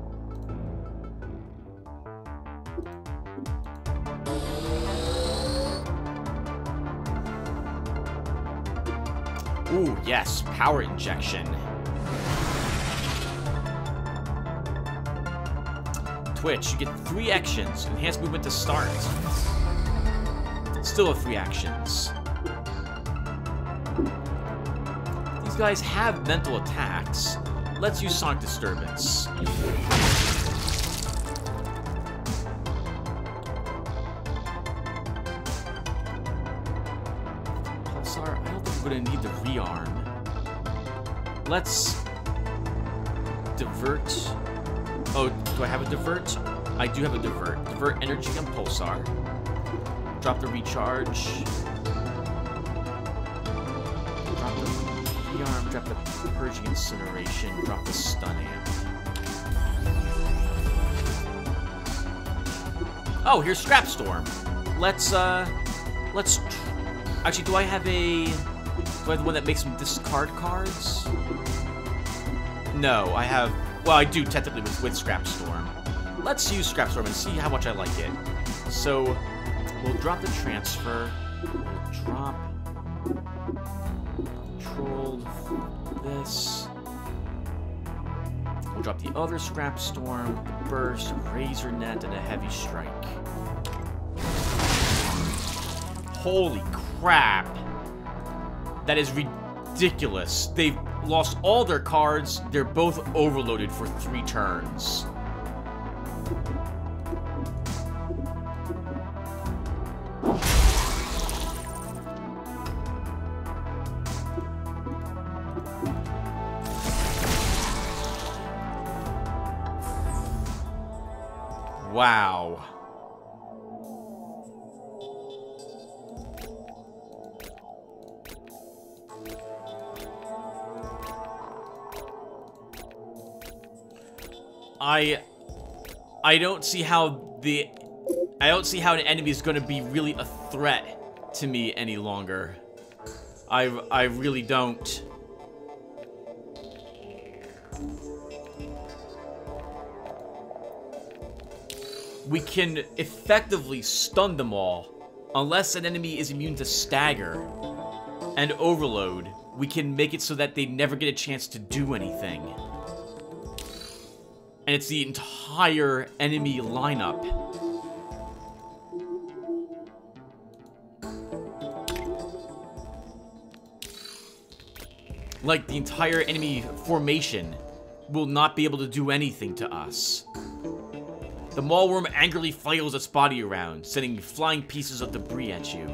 Ooh, yes. Power injection. Twitch, you get 3 actions. Enhanced movement to start. Still have 3 actions. These guys have mental attacks. Let's use Sonic Disturbance. Pulsar, I don't think we're gonna need the rearm. Let's divert. Oh, do I have a divert? I do have a divert. Divert energy on Pulsar. Drop the recharge. Drop the rearm. Drop the purging incineration. Drop the stun amp. Oh, here's Scrapstorm. Actually, do I have the one that makes them discard cards? No, I have. Well, I do technically with Scrapstorm. Let's use Scrapstorm and see how much I like it. So, we'll drop the transfer. We'll drop... Controlled this. We'll drop the other Scrapstorm, the Burst, Razor Net, and a Heavy Strike. Holy crap! That is ridiculous. They've lost all their cards. They're both overloaded for 3 turns. Wow. I don't see how an enemy is going to be really a threat to me any longer. I really don't. We can effectively stun them all. Unless an enemy is immune to stagger and overload, we can make it so that they never get a chance to do anything. And it's the entire enemy lineup. Like, the entire enemy formation will not be able to do anything to us. The maulworm angrily flails its body around, sending flying pieces of debris at you.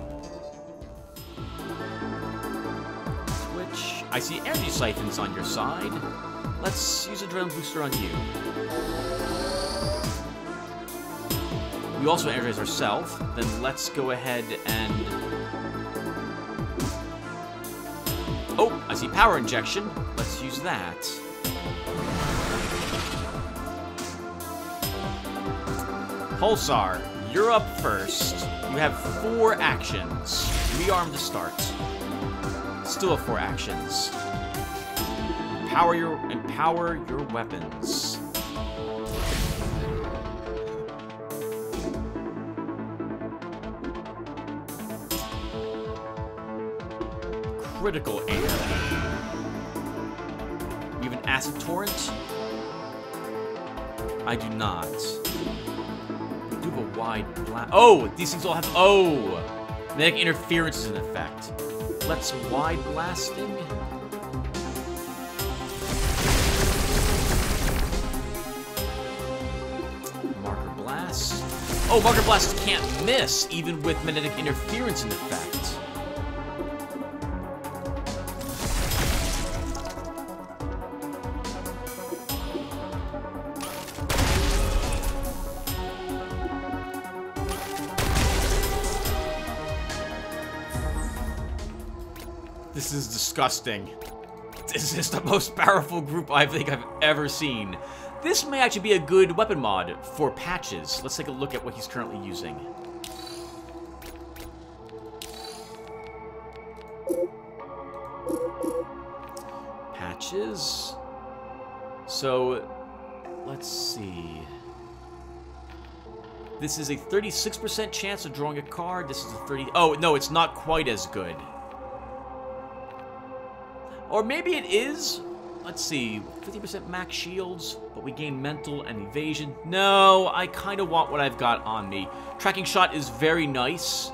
Switch. I see energy siphons on your side. Let's use a adrenaline booster on you. We also energize ourselves. Then let's go ahead and... Oh, I see power injection. Let's use that. Pulsar, you're up first. You have 4 actions. Rearm to start. Still have 4 actions. Empower your weapons. Critical aim. You have an acid torrent? I do not. We do have a wide blast. Oh, these things all have. Oh! Magnetic interference is in effect. Let's wide blasting. Marker blast. Oh, marker blast can't miss, even with magnetic interference in effect. This is disgusting. This is the most powerful group I think I've ever seen. This may actually be a good weapon mod for Patches. Let's take a look at what he's currently using. Patches. So, let's see. This is a 36% chance of drawing a card. This is a 30... Oh, no, it's not quite as good. Or maybe it is. Let's see. 50% max shields, but we gain mental and evasion. No, I kind of want what I've got on me. Tracking shot is very nice.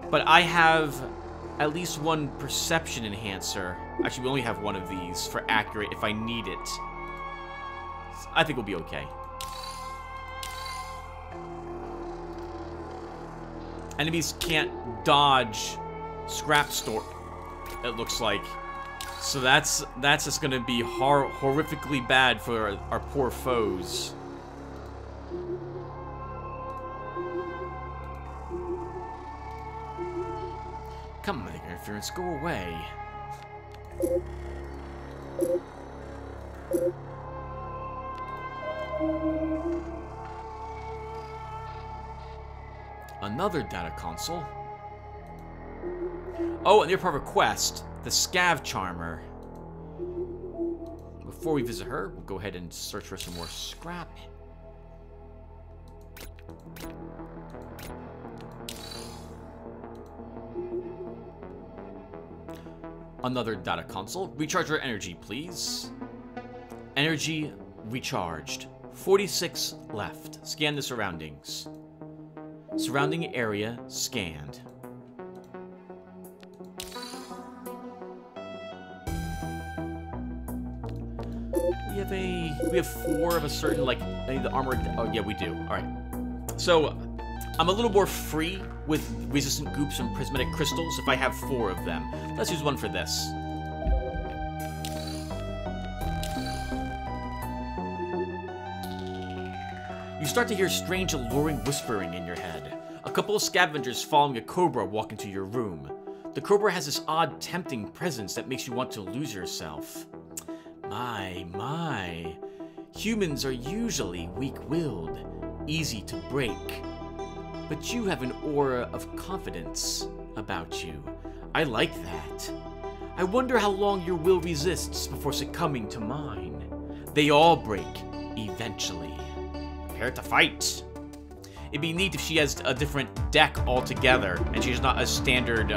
But I have at least 1 perception enhancer. Actually, we only have 1 of these for accurate if I need it. I think we'll be okay. Enemies can't dodge scrap store, it looks like. So that's just gonna be horrifically bad for our poor foes. Come on, interference, go away. Another data console. Oh, and you're part of a quest, the Scav Charmer. Before we visit her, we'll go ahead and search for some more scrap. Another data console. Recharge our energy, please. Energy recharged. 46 left. Scan the surroundings. Surrounding area scanned. We have 4 of a certain, like, the armored... Oh, yeah, we do. Alright. So, I'm a little more free with resistant goops and prismatic crystals if I have 4 of them. Let's use 1 for this. You start to hear strange, alluring whispering in your head. A couple of scavengers following a cobra walk into your room. The cobra has this odd, tempting presence that makes you want to lose yourself. My. Humans are usually weak-willed, easy to break. But you have an aura of confidence about you. I like that. I wonder how long your will resists before succumbing to mine. They all break, eventually. Prepare to fight. It'd be neat if she has a different deck altogether, and she's not a standard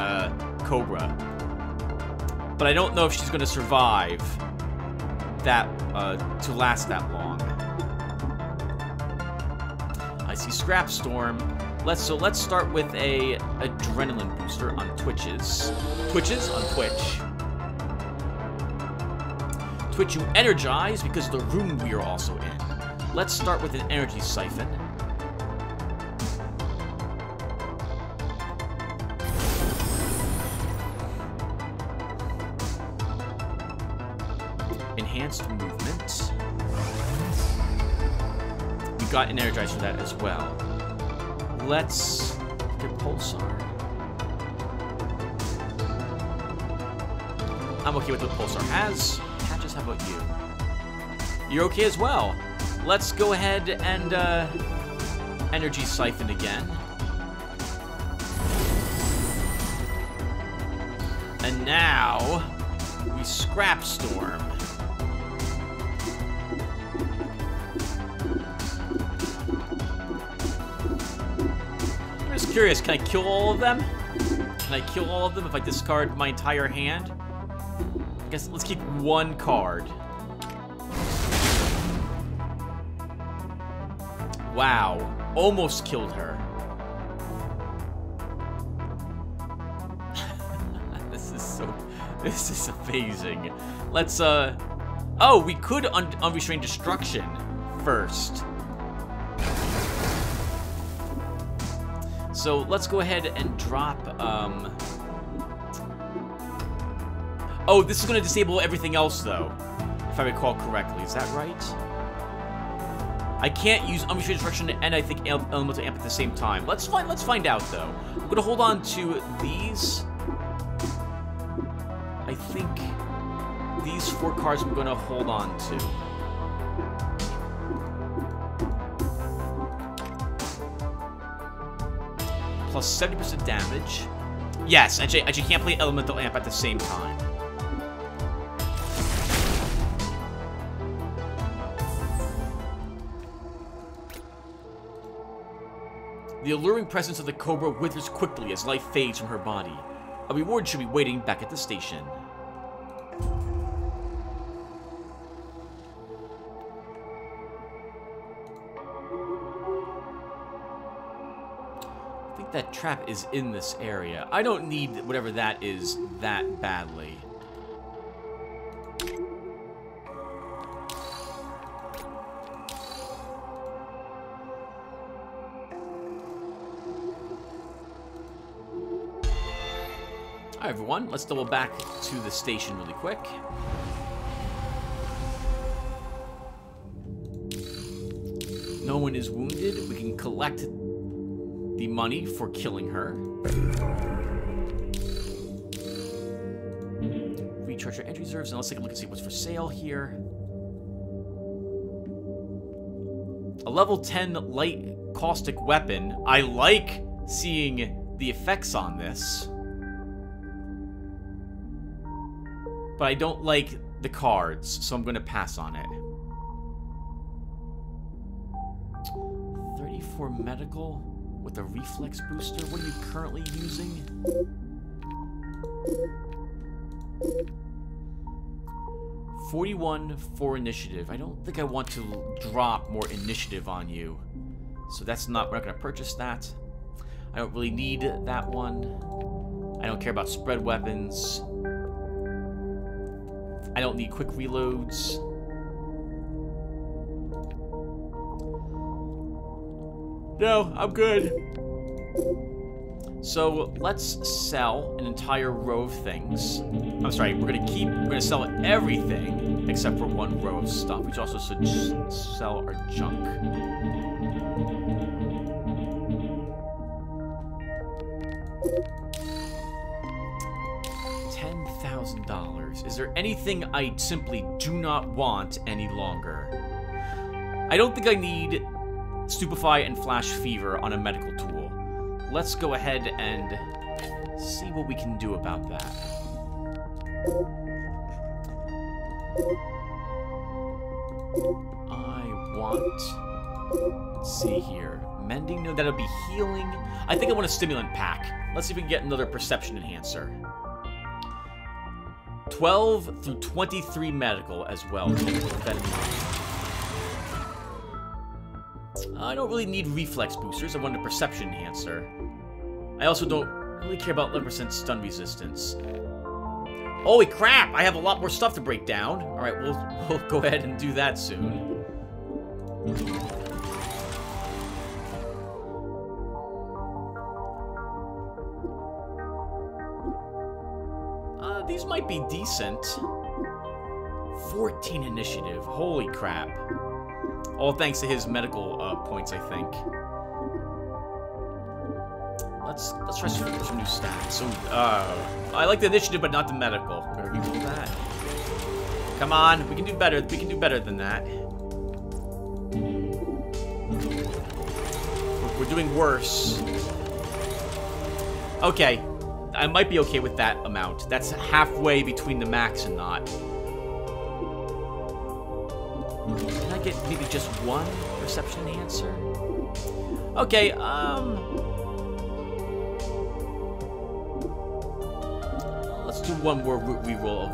Cobra. But I don't know if she's going to survive that to last that long. I see Scrap Storm. Let's start with a adrenaline booster on Twitches. Twitches on Twitch. Twitch you energize because of the room we are also in. Let's start with an energy siphon. Enhanced movement. We got an energize for that as well. Let's get Pulsar. I'm okay with what Pulsar has. Patches, how about you? You're okay as well. Let's go ahead and energy siphon again. And now we Scrap Storm. I'm just curious, can I kill all of them? Can I kill all of them if I discard my entire hand? I guess let's keep one card. Wow, almost killed her. This is amazing. Let's oh, we could unrestrained destruction first. So let's go ahead and drop oh, this is going to disable everything else, though, if I recall correctly. Is that right? I can't use Unrestrained Destruction and I think Elemental Amp at the same time. Let's find out, though. I'm going to hold on to these. I think these 4 cards I'm going to hold on to. Plus 70% damage. Yes, and she can't play Elemental Amp at the same time. The alluring presence of the Cobra withers quickly as life fades from her body. A reward should be waiting back at the station. I think that trap is in this area. I don't need whatever that is that badly. Hi everyone, let's double back to the station really quick. No one is wounded. We can collect the money for killing her. Recharge our entry reserves, and let's take a look and see what's for sale here. A level 10 light caustic weapon. I like seeing the effects on this. But I don't like the cards, so I'm going to pass on it. 34 medical with a reflex booster. What are you currently using? $41 for initiative. I don't think I want to drop more initiative on you. So that's not, we're not going to purchase that. I don't really need that one. I don't care about spread weapons. I don't need quick reloads. No, I'm good. So let's sell an entire row of things. I'm sorry, we're gonna sell everything except for one row of stuff. We should also sell our junk. $10,000. Is there anything I simply do not want any longer? I don't think I need Stupefy and Flash Fever on a medical tool. Let's go ahead and see what we can do about that. I want... Let's see here. Mending, no, that'll be healing. I think I want a stimulant pack. Let's see if we can get another perception enhancer. 12 through 23 medical as well. Keep that in mind. I don't really need reflex boosters. I want a perception enhancer. I also don't really care about 11% stun resistance. Holy crap! I have a lot more stuff to break down. Alright, we'll go ahead and do that soon. These might be decent. 14 initiative. Holy crap. All thanks to his medical points, I think. Let's try some new stats. So, I like the initiative, but not the medical. I'm gonna reroll that. Come on, we can do better. We can do better than that. We're doing worse. Okay, I might be okay with that amount. That's halfway between the max and not. Can I get maybe just one perception enhancer? Okay, let's do one more reroll of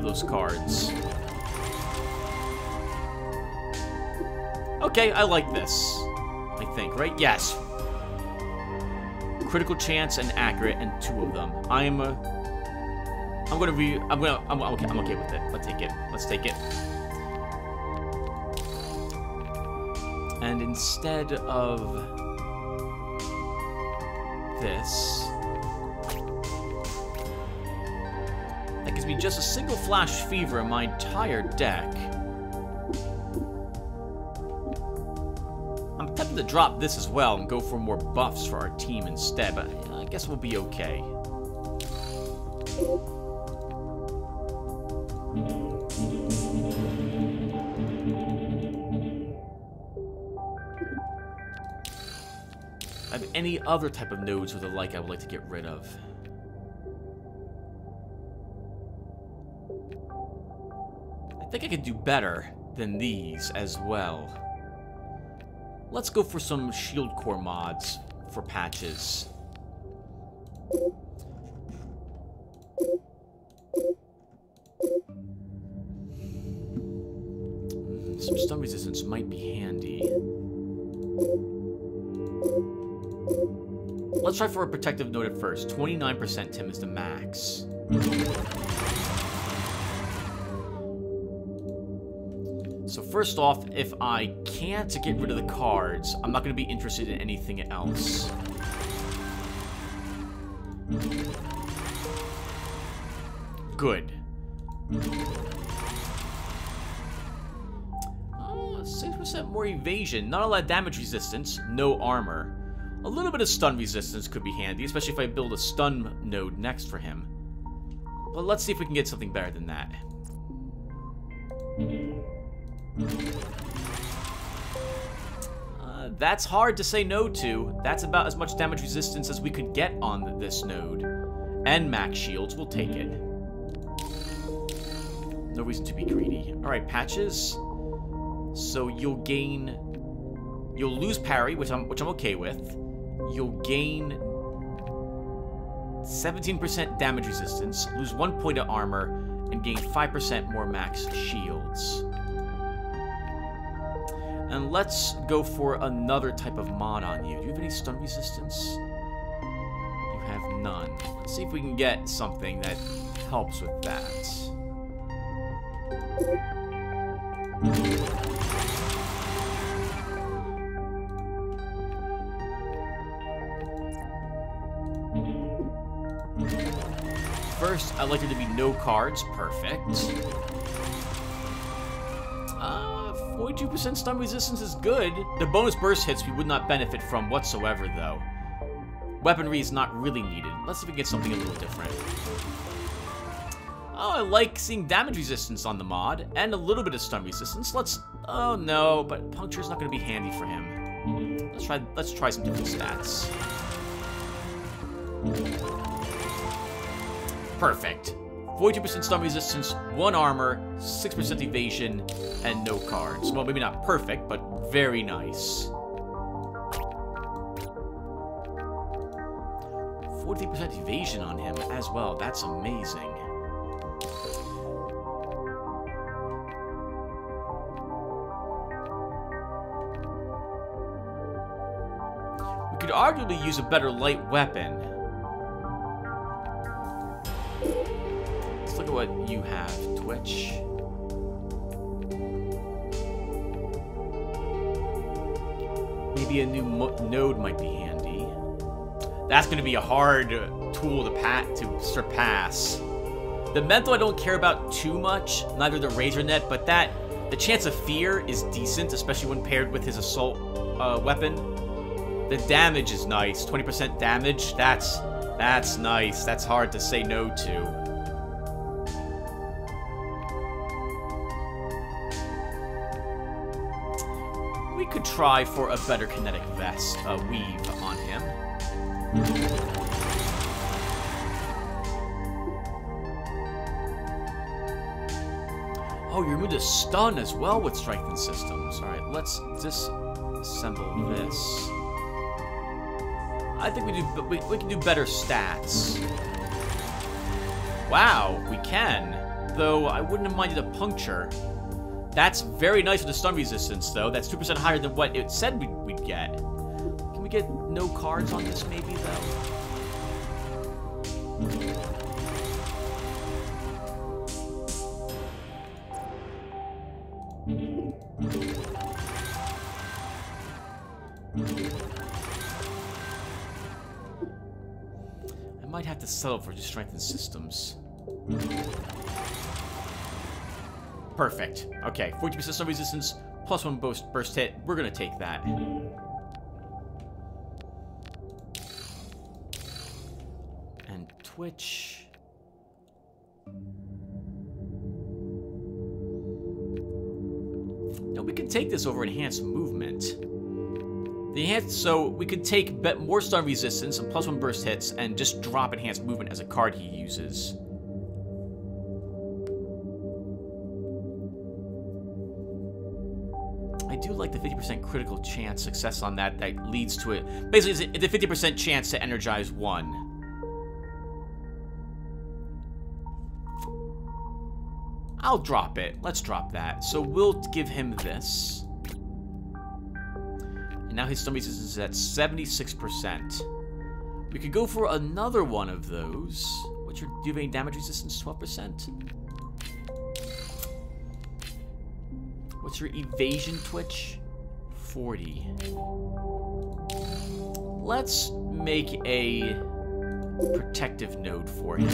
those cards. Okay, I like this. I think, right? Yes. Critical chance and accurate, and 2 of them. I'm okay with it. Let's take it. Let's take it. And instead of this, that gives me just a single Flash Fever in my entire deck. I'm tempted to drop this as well and go for more buffs for our team instead, but I guess we'll be okay. I have any other type of nodes or the like I would like to get rid of. I think I could do better than these as well. Let's go for some shield core mods for patches. Some stun resistance might be handy. Let's try for a protective node at first. 29% Tim is the max. So first off, if I can't get rid of the cards, I'm not going to be interested in anything else. Good. 6% more evasion, not a lot of damage resistance, no armor. A little bit of stun resistance could be handy, especially if I build a stun node next for him. But let's see if we can get something better than that. That's hard to say no to. That's about as much damage resistance as we could get on this node. And max shields, we'll take it. No reason to be greedy. Alright, patches. So you'll lose parry, which I'm okay with. You'll gain 17% damage resistance, lose 1 point of armor, and gain 5% more max shields. And let's go for another type of mod on you. Do you have any stun resistance? You have none. Let's see if we can get something that helps with that. First, I'd like there to be no cards. Perfect. 42% stun resistance is good. The bonus burst hits we would not benefit from whatsoever, though. Weaponry is not really needed. Let's see if we can get something a little different. Oh, I like seeing damage resistance on the mod, and a little bit of stun resistance. Oh no, but puncture's not gonna be handy for him. Let's try some different stats. Perfect. 42% stun resistance, 1 armor, 6% evasion, and no cards. Well, maybe not perfect, but very nice. 43% evasion on him as well. That's amazing. We could arguably use a better light weapon. Let's look at what you have, Twitch. Maybe a new node might be handy. That's going to be a hard tool to surpass. The mental I don't care about too much, neither the razor net, but the chance of fear is decent, especially when paired with his assault weapon. The damage is nice, 20% damage. That's nice. That's hard to say no to. We could try for a better kinetic vest weave on him. Oh, you removed a stun as well with strengthened systems. Alright, let's disassemble this. I think we can do better stats. Wow, we can. Though I wouldn't have minded a puncture. That's very nice with the stun resistance, though. That's 2% higher than what it said we'd get. Can we get no cards on this, maybe, though? I might have to settle for just strengthened systems. Perfect. Okay, 40% stun resistance, plus 1 burst hit. We're gonna take that. And Twitch. No, we can take this over enhanced movement. So we could take more stun resistance and plus 1 burst hits and just drop enhanced movement as a card he uses. I do like the 50% critical chance success on that leads to it. Basically, it's a 50% chance to energize 1. I'll drop it. Let's drop that. So we'll give him this. And now his stun resistance is at 76%. We could go for another one of those. Do you have any damage resistance? 12%. What's your evasion, Twitch? 40. Let's make a protective node for him.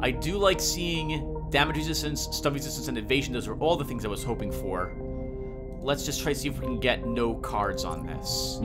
I do like seeing damage resistance, stun resistance, and evasion. Those are all the things I was hoping for. Let's just try to see if we can get no cards on this.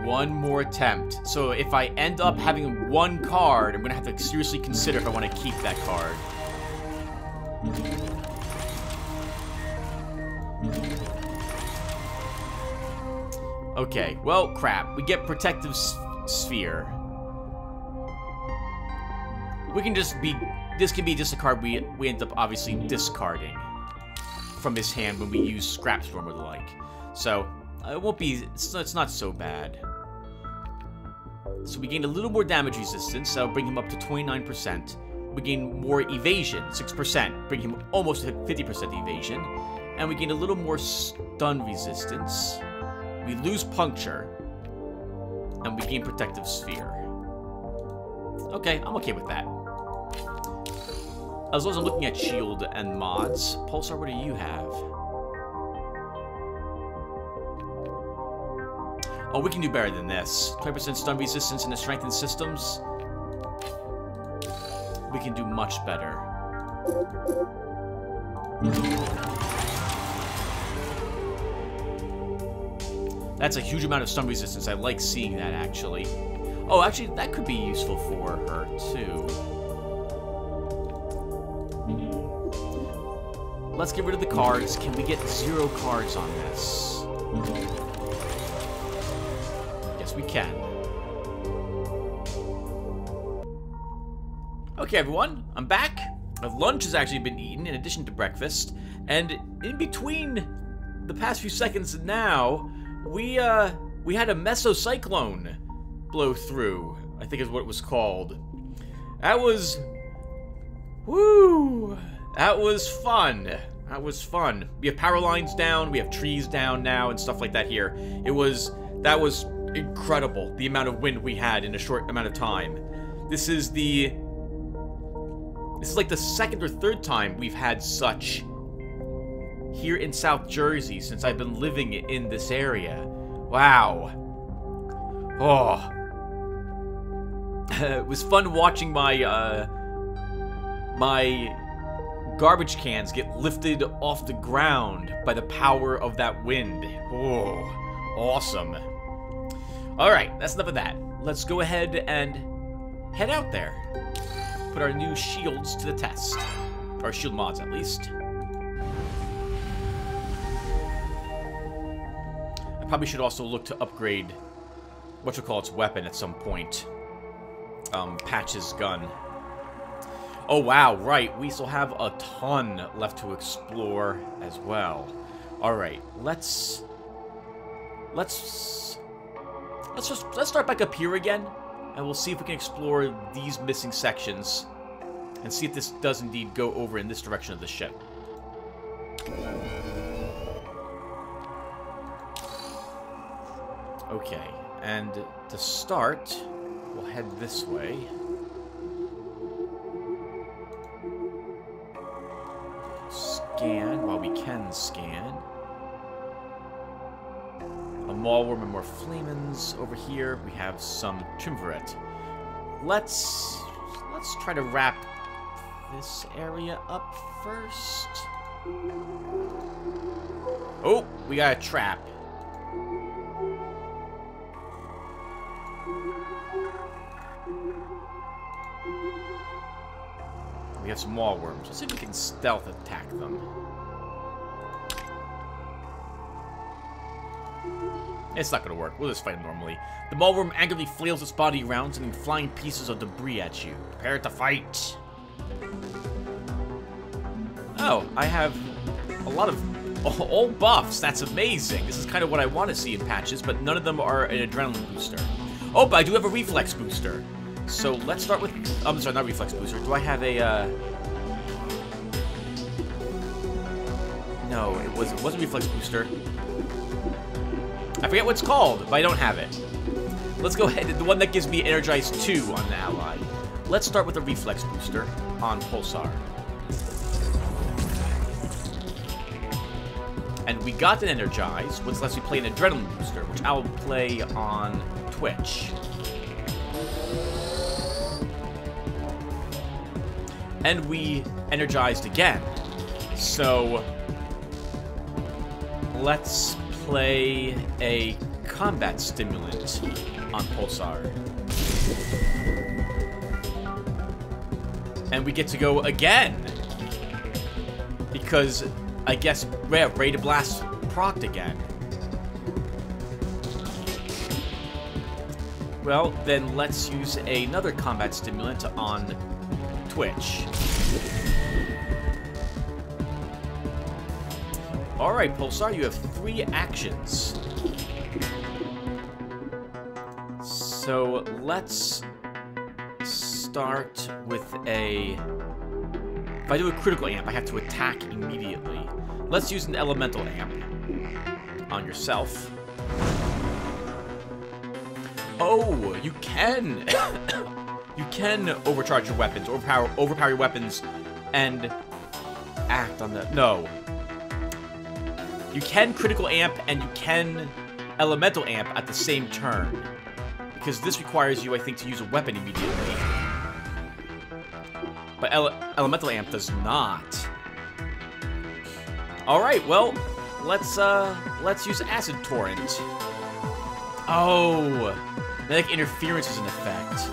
One more attempt. So if I end up having 1 card, I'm gonna have to seriously consider if I want to keep that card. Okay, well, crap. We get Protective Sphere. We can just be... This can be just a card we end up obviously discarding from his hand when we use Scrap Storm or the like. So, it won't be... It's not so bad. So we gain a little more damage resistance. That'll bring him up to 29%. We gain more evasion, 6%. Bring him almost to 50% evasion. And we gain a little more stun resistance. We lose puncture. And we gain Protective Sphere. Okay, I'm okay with that. As long as I'm looking at shield and mods. Pulsar, what do you have? Oh, we can do better than this. 20% stun resistance in the strengthened systems. We can do much better. That's a huge amount of stun resistance. I like seeing that, actually. Oh, actually, that could be useful for her, too. Let's get rid of the cards. Can we get 0 cards on this? Yes, we can. Okay, everyone, I'm back. Lunch has actually been eaten in addition to breakfast. And in between the past few seconds and now, we had a mesocyclone blow through, I think is what it was called. That was... Woo! That was fun. That was fun. We have power lines down, we have trees down now, and stuff like that here. That was incredible, the amount of wind we had in a short amount of time. This is like the 2nd or 3rd time we've had such here in South Jersey since I've been living in this area. Wow. Oh. It was fun watching my garbage cans get lifted off the ground by the power of that wind. Oh, awesome. Alright, that's enough of that. Let's go ahead and head out there. Put our new shields to the test. Our shield mods, at least. I probably should also look to upgrade whatchamacallit's weapon at some point. Patch's gun. Oh, wow, right. We still have a ton left to explore as well. Alright, let's start back up here again, and we'll see if we can explore these missing sections and see if this does indeed go over in this direction of the ship. Okay, and to start, we'll head this way. Scan while we can scan. A Maulworm and more Flamens over here. We have some Triumvirate. Let's try to wrap this area up first. Oh, we got a trap. We have some Maulworms. Let's see if we can stealth attack them. It's not going to work. We'll just fight him normally. The Maulworm angrily flails its body around, sending flying pieces of debris at you. Prepare to fight. Oh, I have a lot of all buffs. That's amazing. This is kind of what I want to see in patches, but none of them are an adrenaline booster. Oh, but I do have a reflex booster. So let's start with... I'm sorry, not reflex booster. Do I have a... No, it wasn't reflex booster. I forget what it's called, but I don't have it. Let's go ahead. The one that gives me Energize 2 on the ally. Let's start with a reflex booster on Pulsar. And we got an Energize, which lets me play an Adrenaline booster, which I'll play on Twitch. And we energized again. So let's play a combat stimulant on Pulsar. And we get to go again. Because I guess Ray to Blast procced again. Well, then let's use another combat stimulant on Twitch. Alright, Pulsar, you have 3 actions. So let's start with a... If I do a critical amp, I have to attack immediately. Let's use an elemental amp on yourself. Oh, you can! You can overcharge your weapons, overpower your weapons, and act on the... No. You can critical amp, and you can Elemental Amp at the same turn. Because this requires you, I think, to use a weapon immediately. But Elemental Amp does not. Alright, well, let's use Acid Torrent. Oh, Magnetic Interference is in effect.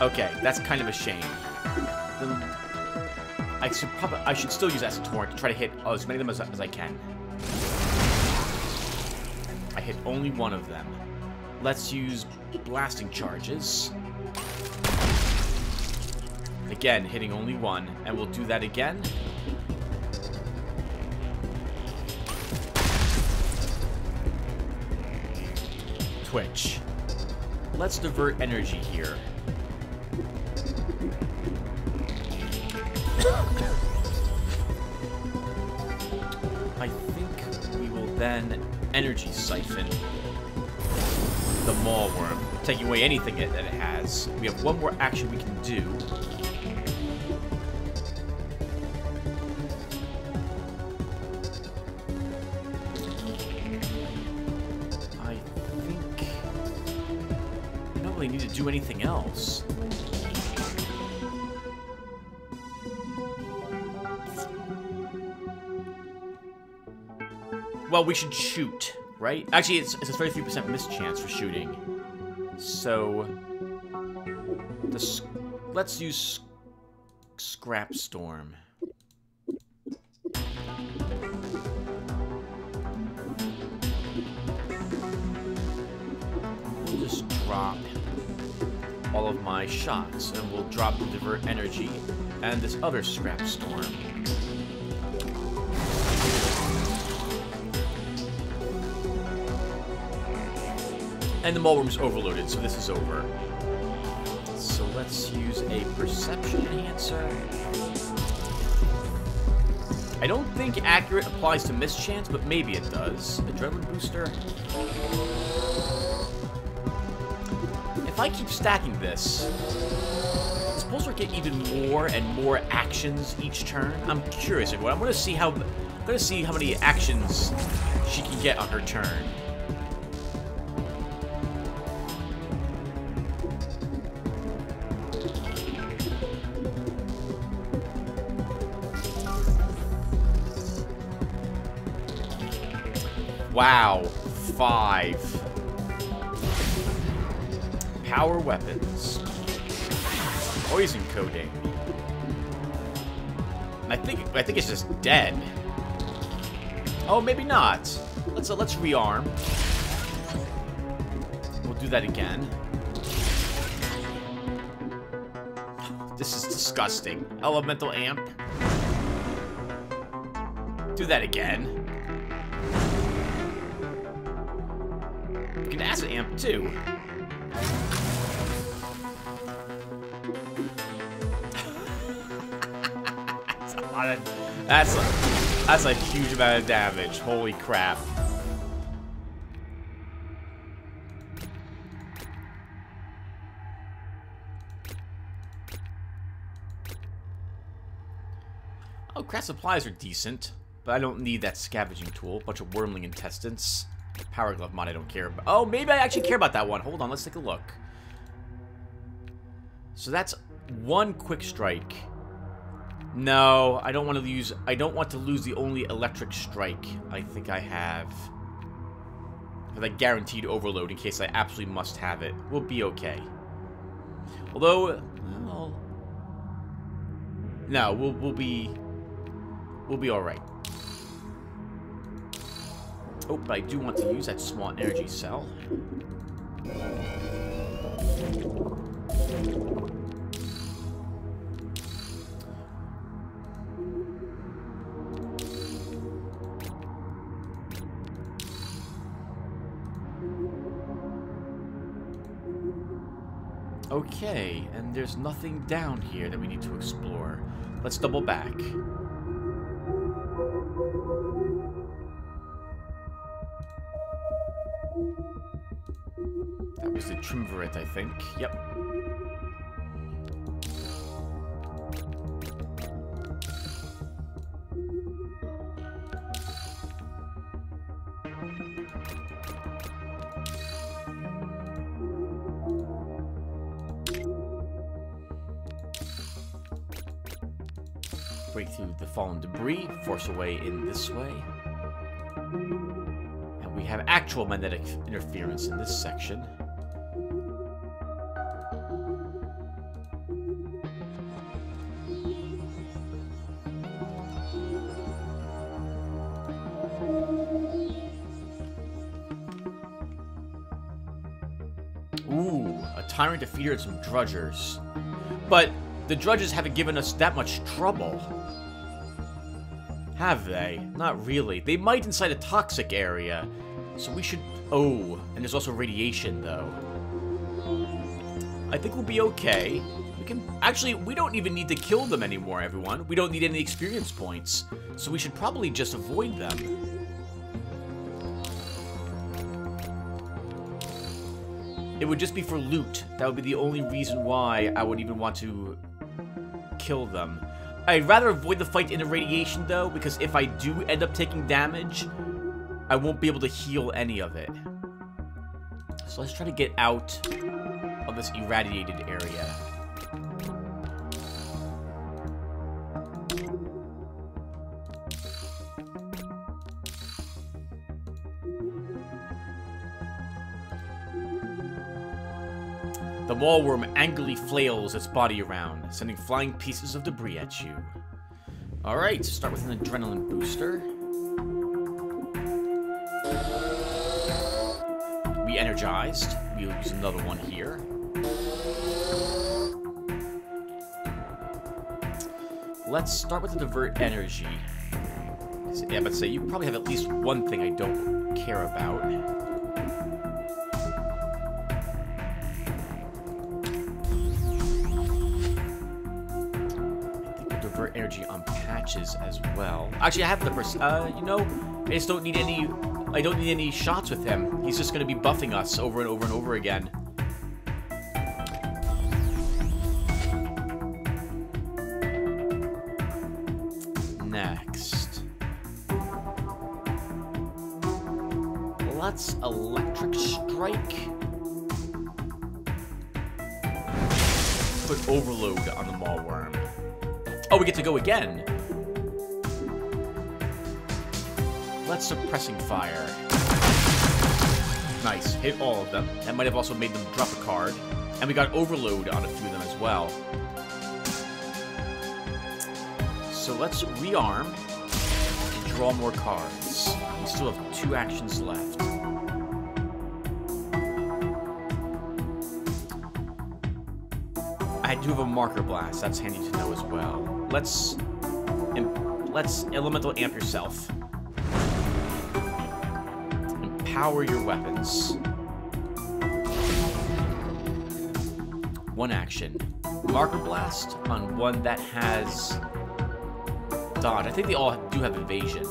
Okay, that's kind of a shame. Then I should still use Acid Torrent to try to hit as many of them as I can. I hit only one of them. Let's use Blasting Charges. Again, hitting only one, and we'll do that again. Twitch. Let's divert energy here. I think we will then Energy Siphon the Maulworm, taking away anything that it has. We have one more action we can do. I think I don't really need to do anything else. Well, we should shoot, right? Actually, it's a 33% miss chance for shooting. So, let's use Scrap Storm. We'll just drop all of my shots, and we'll drop the Divert Energy and this other Scrap Storm. And the Maulworm's overloaded, so this is over. So let's use a Perception Enhancer. I don't think Accurate applies to mischance, but maybe it does. Adrenaline Booster. If I keep stacking this, does Pulsar get even more and more actions each turn? I'm curious. I'm going to see how many actions she can get on her turn. Wow, 5. Power weapons. Poison coating. I think it's just dead. Oh, maybe not. Let's rearm. We'll do that again. This is disgusting. Elemental Amp. Do that again. You can Acid Amp too. That's a huge amount of damage. Holy crap. Oh, craft supplies are decent, but I don't need that scavenging tool. Bunch of wormling intestines. Power glove mod I don't care about. Oh, maybe I actually care about that one. Hold on, let's take a look. So that's one quick strike. No, I don't want to lose the only electric strike I think I have. For that guaranteed overload in case I absolutely must have it. We'll be okay. Although, well, no, we'll be alright. Oh, but I do want to use that small energy cell. Okay, and there's nothing down here that we need to explore. Let's double back. That was the Triumvirate, I think. Yep. break through the fallen debris, force a way in this way. And we have actual magnetic interference in this section. Ooh, a tyrant defeated some drudgers. But the drudges haven't given us that much trouble. Have they? Not really. They might inside a toxic area. So we should... Oh, and there's also radiation, though. I think we'll be okay. We can... Actually, we don't even need to kill them anymore, everyone. We don't need any experience points. So we should probably just avoid them. It would just be for loot. That would be the only reason why I would even want to kill them. I'd rather avoid the fight in the radiation, though, because if I do end up taking damage, I won't be able to heal any of it. So let's try to get out of this irradiated area. The maulworm angrily flails its body around, sending flying pieces of debris at you. Alright, start with an adrenaline booster. Re-energized. We'll use another one here. Let's start with the divert energy. Yeah, but say you probably have at least one thing I don't care about. Energy on patches as well. Actually, I have the you know, I just don't need any. I don't need any shots with him. He's just going to be buffing us over and over and over again. Next, let's electric strike. Put overload on the maulworm. Oh, we get to go again. Let's suppressing fire. Nice. Hit all of them. That might have also made them drop a card. And we got overload on a few of them as well. So let's rearm and draw more cards. We still have 2 actions left. I do have a marker blast. That's handy to know as well. Let's elemental amp yourself. Empower your weapons. 1 action. Marker blast on one that has dodge. I think they all do have evasion.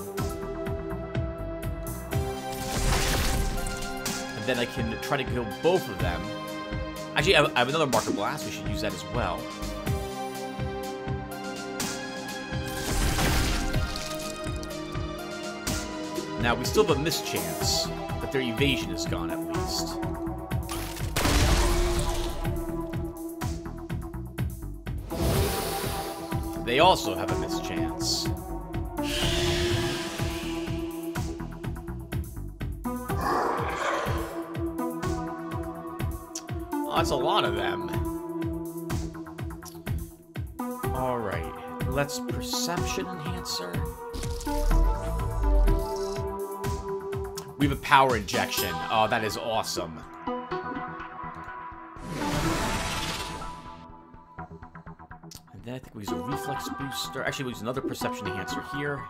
And then I can try to kill both of them. Actually, I have another marker blast. We should use that as well. Now, we still have a mischance, but their evasion is gone at least. They also have a mischance. Oh, that's a lot of them. Alright, let's perception enhancer. We have a power injection. Oh, that is awesome. And then I think we use a reflex booster. Actually, we use another perception enhancer here.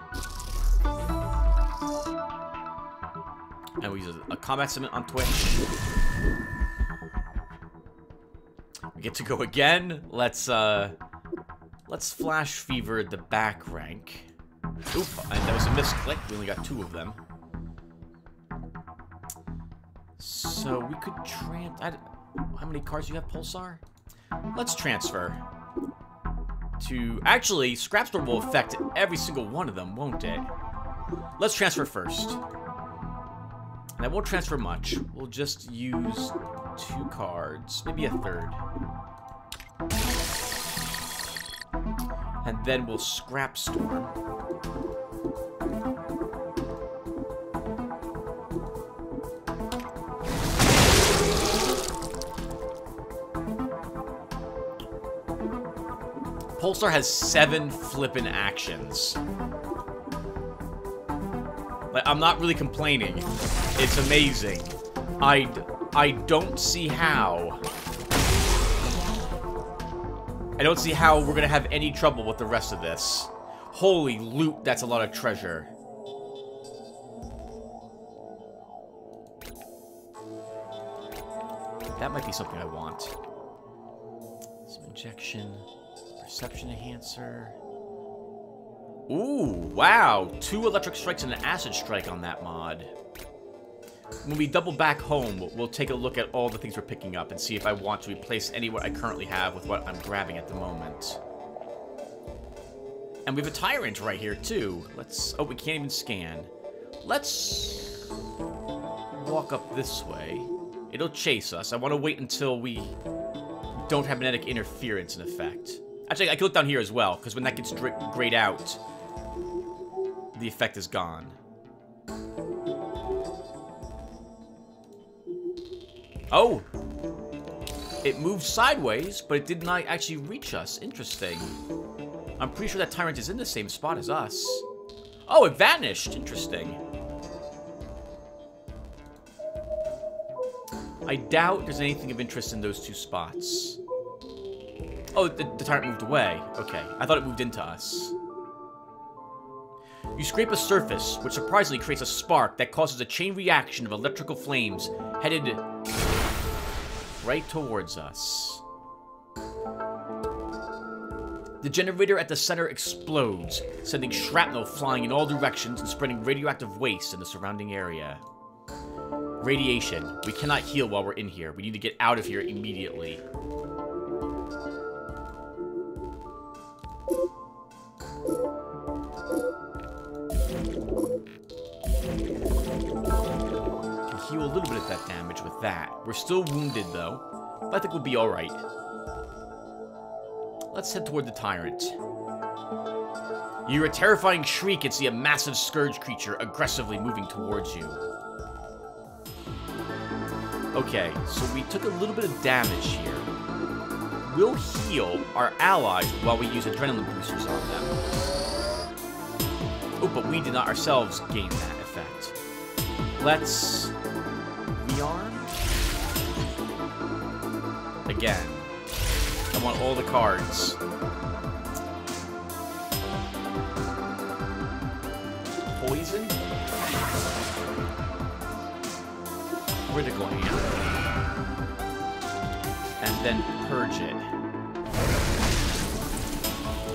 And we use a combat summon on Twitch. We get to go again. Let's flash fever the back rank. Oop, and that was a misclick. We only got 2 of them. So we could how many cards do you have, Pulsar? Let's transfer to... Actually, Scrapstorm will affect every single one of them, won't it? Let's transfer first. And I won't transfer much. We'll just use 2 cards, maybe a 3rd. And then we'll scrap Storm. Pulsar has 7 flippin' actions. Like, I'm not really complaining. It's amazing. I don't see how. I don't see how we're gonna have any trouble with the rest of this. Holy loot, that's a lot of treasure. That might be something I want. Some injection, perception enhancer. Ooh, wow. 2 electric strikes and an acid strike on that mod. When we double back home, we'll take a look at all the things we're picking up and see if I want to replace any what I currently have with what I'm grabbing at the moment. And we have a tyrant right here, too. Let's... Oh, we can't even scan. Let's walk up this way. It'll chase us. I want to wait until we don't have magnetic interference in effect. Actually, I can look down here as well, because when that gets grayed out, the effect is gone. Oh! It moved sideways, but it did not actually reach us. Interesting. I'm pretty sure that tyrant is in the same spot as us. Oh, it vanished! Interesting. I doubt there's anything of interest in those 2 spots. Oh, the tyrant moved away. Okay, I thought it moved into us. You scrape a surface, which surprisingly creates a spark that causes a chain reaction of electrical flames headed right towards us. The generator at the center explodes, sending shrapnel flying in all directions and spreading radioactive waste in the surrounding area. Radiation. We cannot heal while we're in here. We need to get out of here immediately. Heal a little bit of that damage with that. We're still wounded, though, but I think we'll be alright. Let's head toward the tyrant. You hear a terrifying shriek and see a massive scourge creature aggressively moving towards you. Okay, so we took a little bit of damage here. We'll heal our allies while we use adrenaline boosters on them. Oh, but we did not ourselves gain that effect. Let's... rearm? Again. I want all the cards. Poison? Critical aim. And then purge it.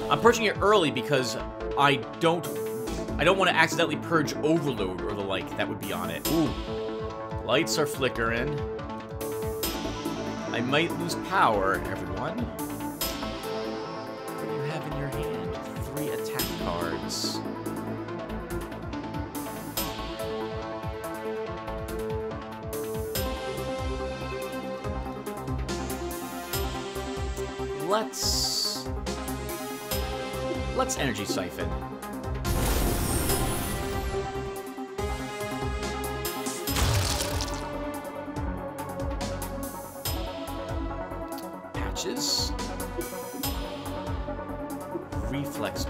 I'm purging it early because I don't want to accidentally purge overload or the like that would be on it. Ooh. Lights are flickering. I might lose power, everyone. What do you have in your hand? 3 attack cards. Let's energy siphon. Patches. Reflex.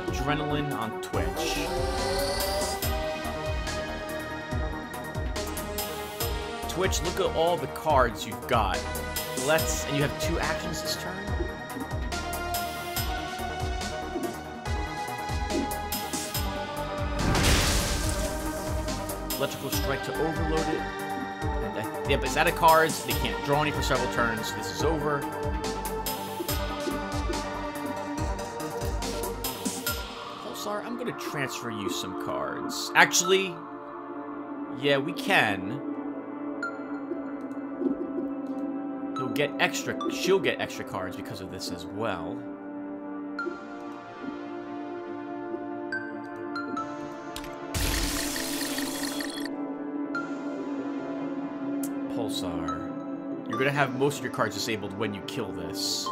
Adrenaline on Twitch. Twitch, look at all the cards you've got. And you have 2 actions this turn? Electrical strike to overload it. And, yeah, but it's out of cards. They can't draw any for several turns. So this is over. Pulsar, I'm going to transfer you some cards. Actually, yeah, we can. She'll get extra cards because of this as well. Pulsar. You're gonna have most of your cards disabled when you kill this.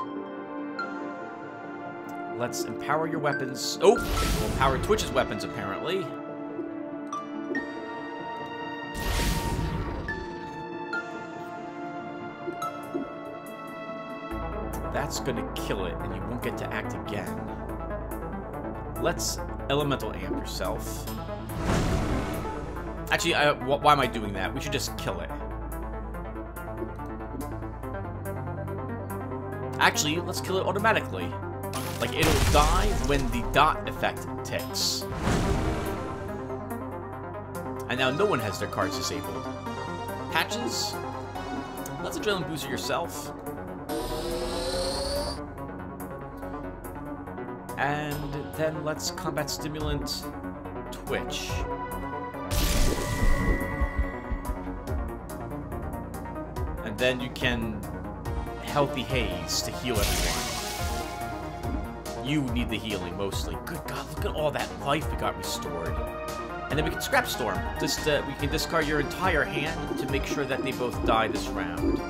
let's empower your weapons. Oh, we'll empower Twitch's weapons, apparently. That's gonna kill it, and you won't get to act again. Let's elemental amp yourself. Actually, why am I doing that? We should just kill it. Actually, let's kill it automatically. Like, it'll die when the dot effect ticks. And now no one has their cards disabled. Patches? Let's adrenaline boost it yourself. And then let's combat stimulant Twitch. And then you can healthy haze to heal everyone. You need the healing mostly. Good God, look at all that life we got restored. And then we can scrap storm. Just we can discard your entire hand to make sure that they both die this round.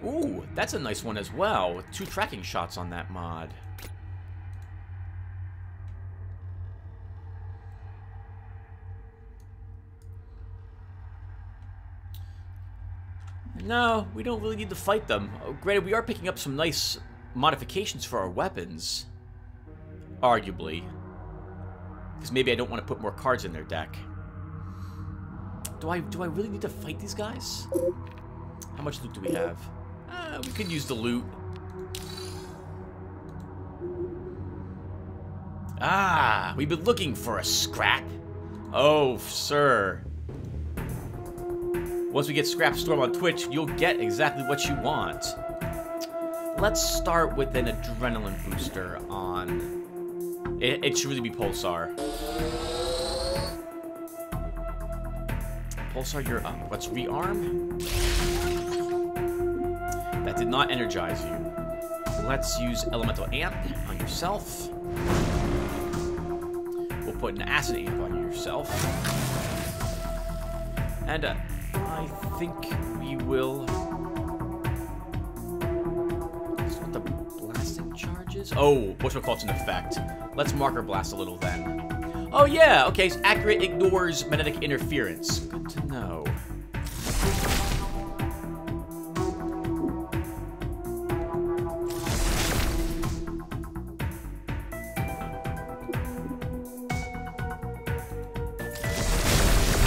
Ooh, that's a nice one as well, with 2 tracking shots on that mod. No, we don't really need to fight them. Oh, granted, we are picking up some nice modifications for our weapons. Arguably. Because maybe I don't want to put more cards in their deck. Do I really need to fight these guys? How much loot do we have? We could use the loot. Ah, we've been looking for a scrap. Oh, sir. Once we get Scrap Storm on Twitch, you'll get exactly what you want. Let's start with an adrenaline booster on... It should really be Pulsar. Pulsar, you're up. Let's rearm. That did not energize you. Let's use Elemental Amp on yourself. We'll put an Acid Amp on yourself. And I think we will... Is what the blasting charges? Oh, whatchamacallit's in effect. Let's Marker Blast a little then. Oh yeah, okay, so accurate ignores magnetic interference. Good to know.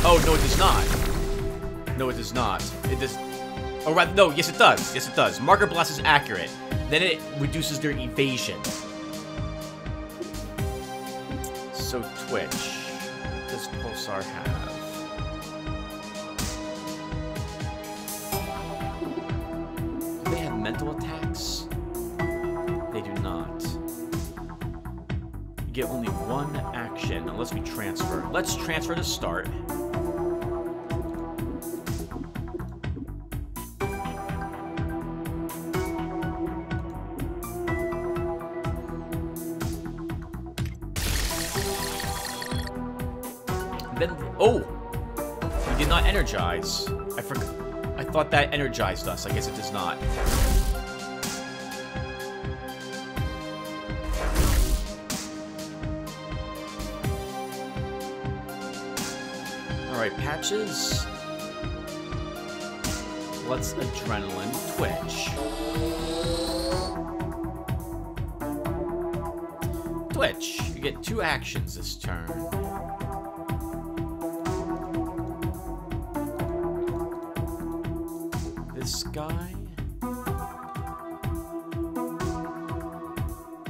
Oh, no, it does not. No, it does not. It does... Oh, right, no, yes, it does. Yes, it does. Marker Blast is accurate. Then it reduces their evasion. So, Twitch. What does Pulsar have? Do they have mental attacks? They do not. You get only one action unless we transfer. Let's transfer to start. Oh! We did not energize. I forgot. I thought that energized us. I guess it does not. Alright, Patches. Let's Adrenaline Twitch. Twitch. You get 2 actions this turn. This guy,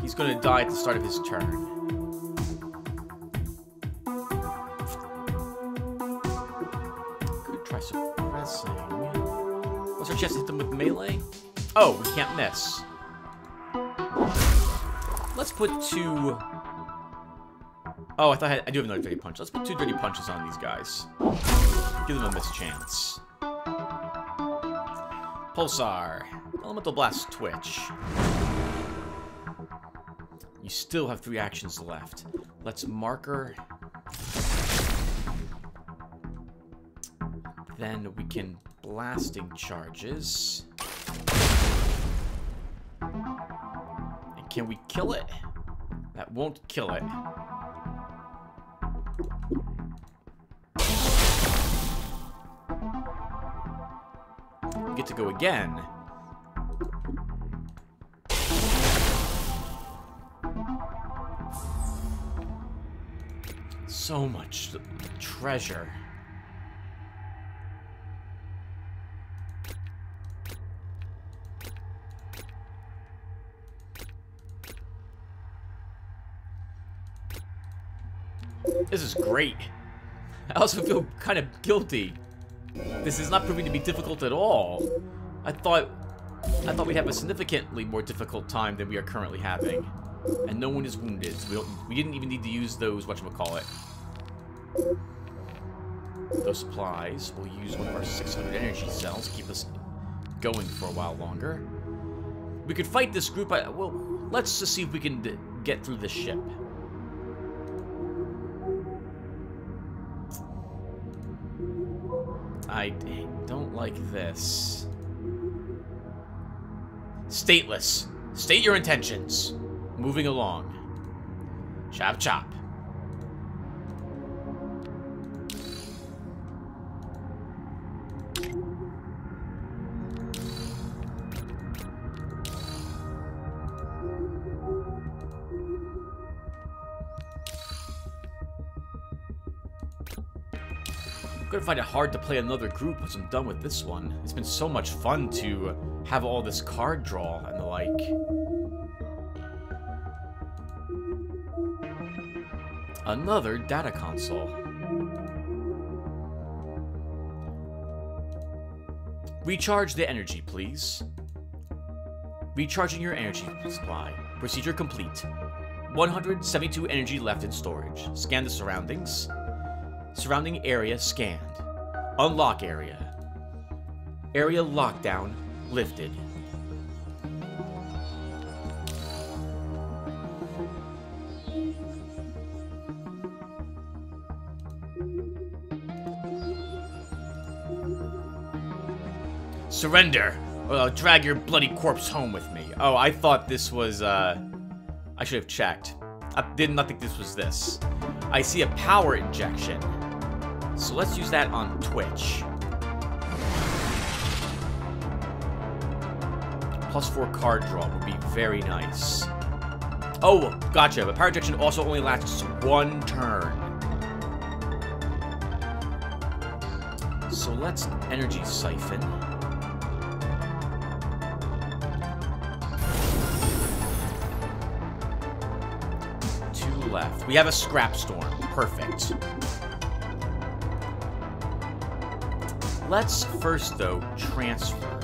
he's going to die at the start of his turn. Could try suppressing. What's our chance to hit them with melee? Oh, we can't miss. Let's put 2... Oh, I thought I do have another dirty punch. Let's put 2 dirty punches on these guys. Give them a mischance. Pulsar. Elemental Blast Twitch. You still have 3 actions left. Let's Marker Then we can blasting charges. And can we kill it? That won't kill it. We get to go again. So much treasure. This is great. I also feel kind of guilty. This is not proving to be difficult at all. I thought we'd have a significantly more difficult time than we are currently having. And no one is wounded, so we didn't even need to use those, whatchamacallit. Those supplies. We'll use one of our 600 energy cells to keep us going for a while longer. We could fight this group. Well, let's just see if we can get through this ship. I don't like this. Stateless. State your intentions. Moving along. Chop chop. I'm gonna find it hard to play another group once I'm done with this one. It's been so much fun to have all this card draw and the like. Another data console. Recharge the energy, please. Recharging your energy supply. Procedure complete. 172 energy left in storage. Scan the surroundings. Surrounding area scanned. Unlock area. Area lockdown lifted. Surrender, or I'll drag your bloody corpse home with me. Oh, I thought this was, I should have checked. I did not think this was this. I see a power injection. So let's use that on Twitch. +4 card draw would be very nice. Oh, gotcha. But power injection also only lasts 1 turn. So let's energy siphon. Left. We have a scrap storm. Perfect. Let's first, though, transfer.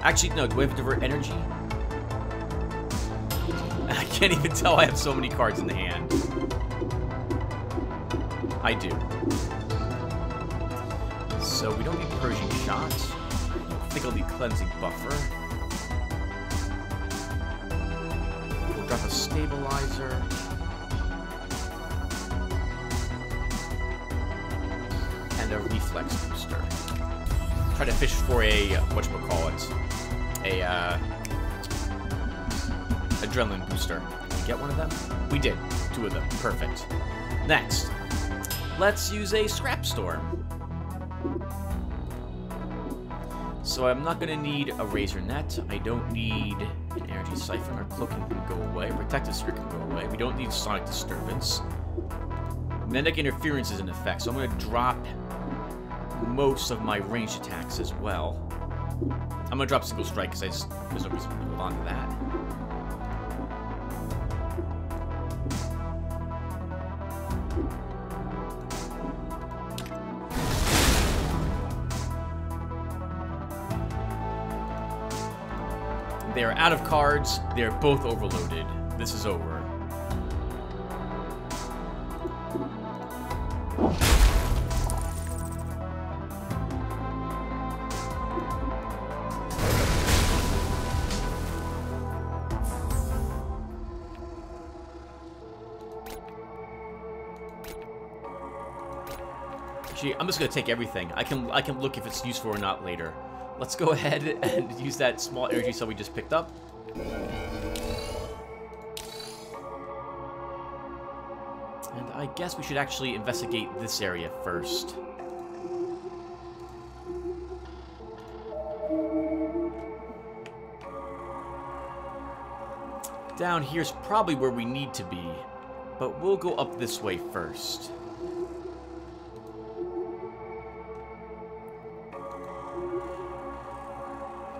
Actually, no. Do we have to divert energy? I can't even tell I have so many cards in the hand. I do. So we don't need Pershing Shot. I think I'll need Cleansing Buffer. We'll drop a Stabilizer. A reflex booster. Try to fish for a whatchamacallit, a adrenaline booster. Did we get one of them? We did. 2 of them. Perfect. Next, let's use a scrap storm. So I'm not gonna need a razor net. I don't need an energy siphon. Our cloaking can go away. Protective sphere can go away. We don't need sonic disturbance. Magnetic interference is in effect, so I'm gonna drop most of my ranged attacks as well. I'm gonna drop single strike because there's no reason to hold on to that. They are out of cards. They are both overloaded. This is over. Actually, I'm just gonna take everything. I can look if it's useful or not later. Let's go ahead and use that small energy cell we just picked up. And I guess we should actually investigate this area first. Down here's probably where we need to be, but we'll go up this way first.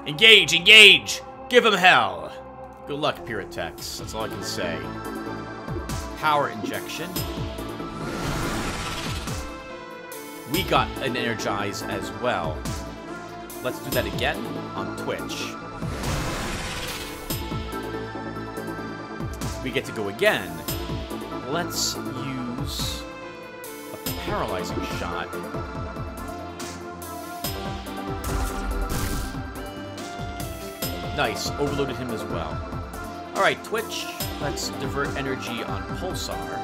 Engage! Engage! Give him hell! Good luck, Pyrotex. That's all I can say. Power injection. We got an energize as well. Let's do that again on Twitch. We get to go again. Let's use a paralyzing shot. Nice, overloaded him as well. Alright, Twitch, let's divert energy on Pulsar.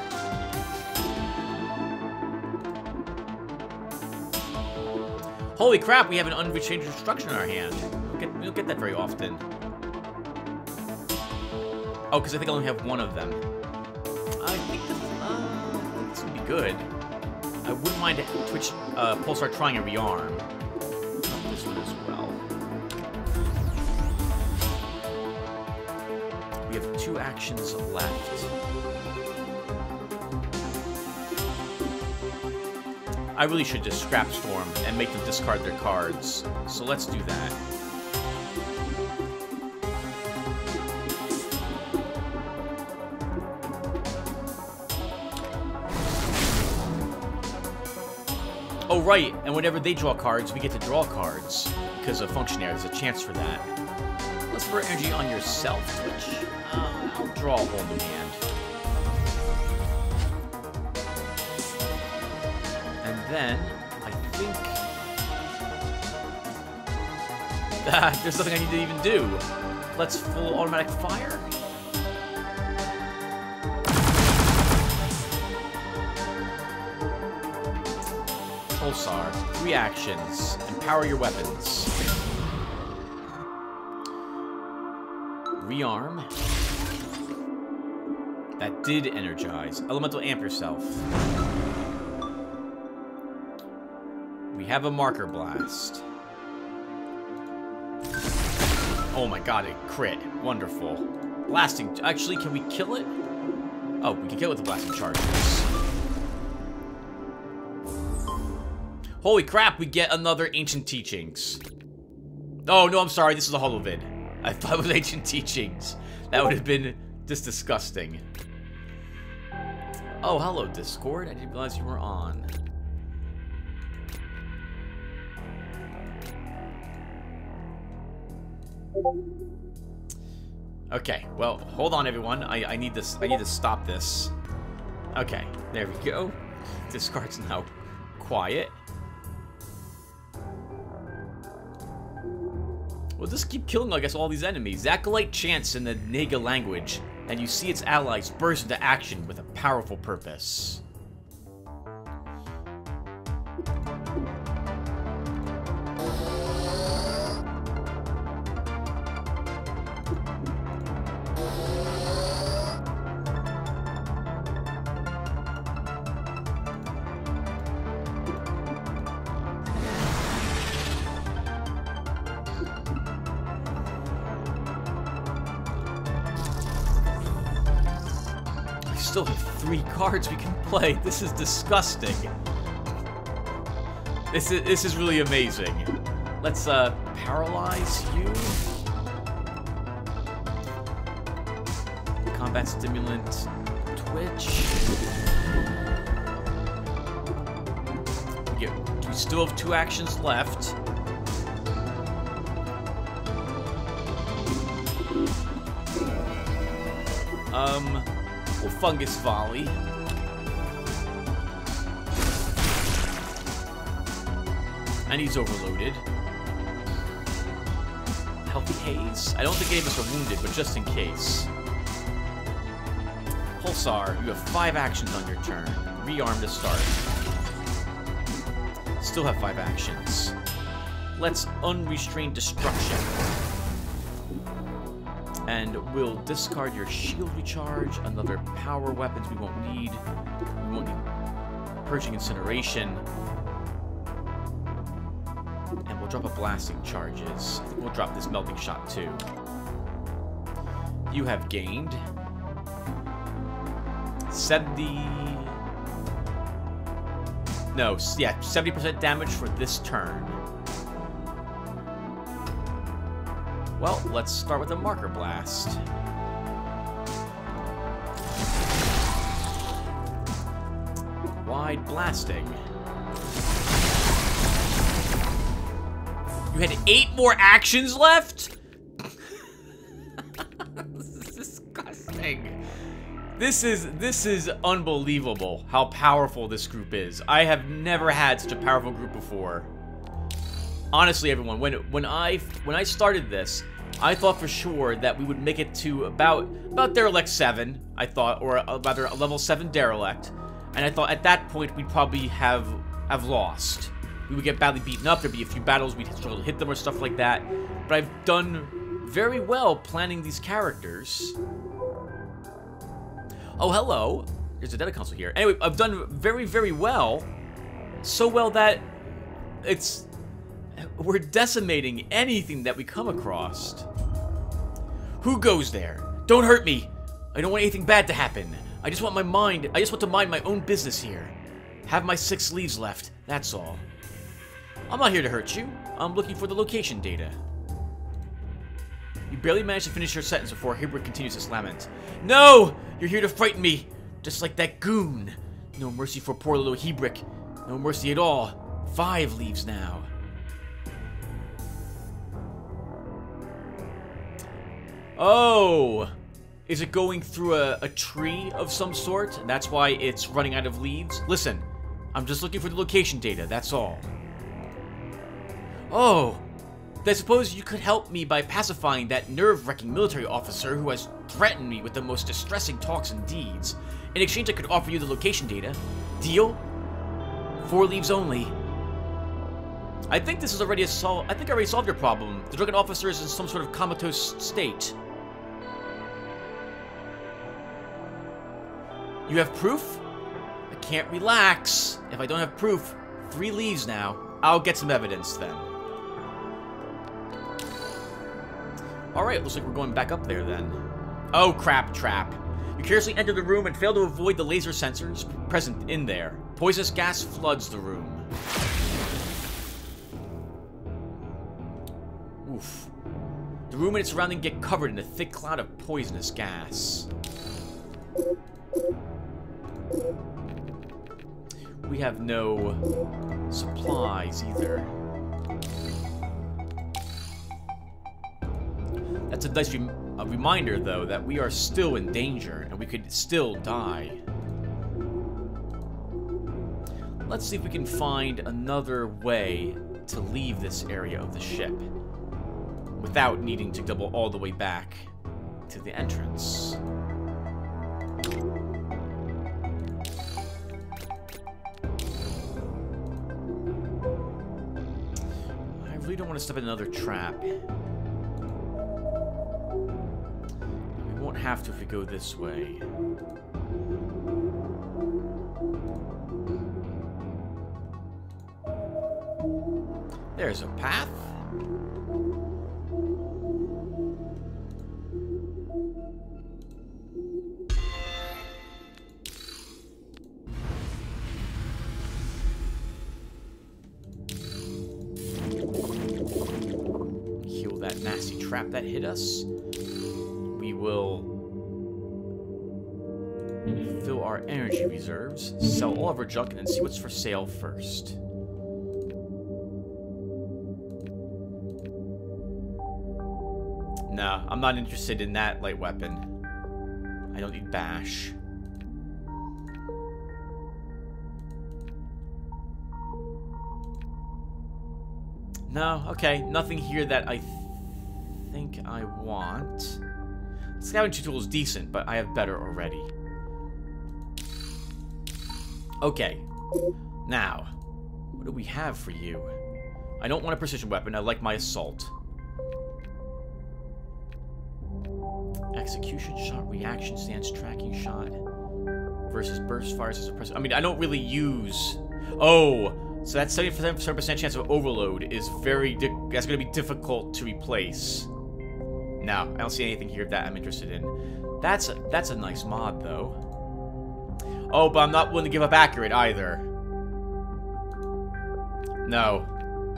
Holy crap, we have an unchanged instruction in our hand. We don't get that very often. Oh, because I think I only have one of them. I think this would be good. I wouldn't mind Twitch Pulsar trying a rearm. This one as well. We have 2 actions left. I really should just scrap Storm and make them discard their cards. So let's do that. Oh, right, and whenever they draw cards, we get to draw cards. Because of Functionary, there's a chance for that. Let's divert energy on yourself, Twitch. I'll draw a whole new hand. And then, I think... there's nothing I need to even do. Let's full automatic fire. Pulsar, 3 actions. Empower your weapons. Rearm. That did energize. Elemental Amp yourself. We have a Marker Blast. Oh my god, it crit. Wonderful. Blasting. Actually, can we kill it? Oh, we can kill it with the blasting charges. Holy crap, we get another Ancient Teachings. Oh, no, I'm sorry. This is a holovid. I thought it was Ancient Teachings. That would have been just disgusting. Oh, hello, Discord. I didn't realize you were on. Okay, well, hold on, everyone. I need this. I need to stop this. Okay, there we go. Discard's now quiet. We'll just keep killing, I guess, all these enemies. Acolyte chants in the Naga language, and you see its allies burst into action with a powerful purpose. Still have 3 cards we can play. This is disgusting. This is really amazing. Let's paralyze you. Combat stimulant, Twitch. We still have 2 actions left. Well, Fungus Volley. And he's overloaded. Healthy Haze. I don't think any of us are wounded, but just in case. Pulsar, you have 5 actions on your turn. Rearm to start. still have 5 actions. Let's unrestrained destruction. And we'll discard your shield recharge, another power weapons we won't need. We won't need purging incineration. And we'll drop a blasting charges. I think we'll drop this melting shot too. You have gained 70% damage for this turn. Well, let's start with a marker blast. Wide blasting. You had 8 more actions left? This is disgusting. This is unbelievable how powerful this group is. I have never had such a powerful group before. Honestly, everyone, when I started this, I thought for sure that we would make it to about Derelict 7, I thought, or rather a level 7 Derelict, and I thought at that point we'd probably have lost. We would get badly beaten up, there'd be a few battles, we'd struggle to hit them or stuff like that, but I've done very well planning these characters. Oh, hello. There's a data console here. Anyway, I've done very, very well. So well that we're decimating anything that we come across. Who goes there? Don't hurt me. I don't want anything bad to happen. I just want to mind my own business here. Have my 6 leaves left, that's all. I'm not here to hurt you. I'm looking for the location data. You barely managed to finish your sentence before Hibrik continues his lament. No! You're here to frighten me! Just like that goon. No mercy for poor little Hibrik. No mercy at all. 5 leaves now. Oh! Is it going through a tree of some sort? And that's why it's running out of leaves? Listen, I'm just looking for the location data, that's all. Oh! I suppose you could help me by pacifying that nerve-wracking military officer who has threatened me with the most distressing talks and deeds. In exchange, I could offer you the location data. Deal? 4 leaves only. I think this is already I already solved your problem. The drunken officer is in some sort of comatose state. You have proof? I can't relax. If I don't have proof, 3 leaves now. I'll get some evidence then. Alright, looks like we're going back up there then. Oh, crap, trap. You carelessly enter the room and fail to avoid the laser sensors present in there. Poisonous gas floods the room. Oof. The room and its surrounding get covered in a thick cloud of poisonous gas. We have no supplies either. That's a nice reminder, though, that we are still in danger, and we could still die. Let's see if we can find another way to leave this area of the ship without needing to double all the way back to the entrance. I really don't want to step in another trap. Won't have to if we go this way. There's a path. Kill that nasty trap that hit us. We will fill our energy reserves, sell all of our junk, and then see what's for sale first. Nah, I'm not interested in that light weapon. I don't need bash. No, okay, nothing here that I think I want. Scavenging tool is decent, but I have better already. Okay. Now, What do we have for you? I don't want a precision weapon. I like my assault. Execution shot, reaction stance, tracking shot versus burst fires as a press. I mean, I don't really use. Oh, so that 77% chance of overload is that's going to be difficult to replace. No, I don't see anything here that I'm interested in. That's a nice mod though. Oh, but I'm not willing to give up accurate either. No,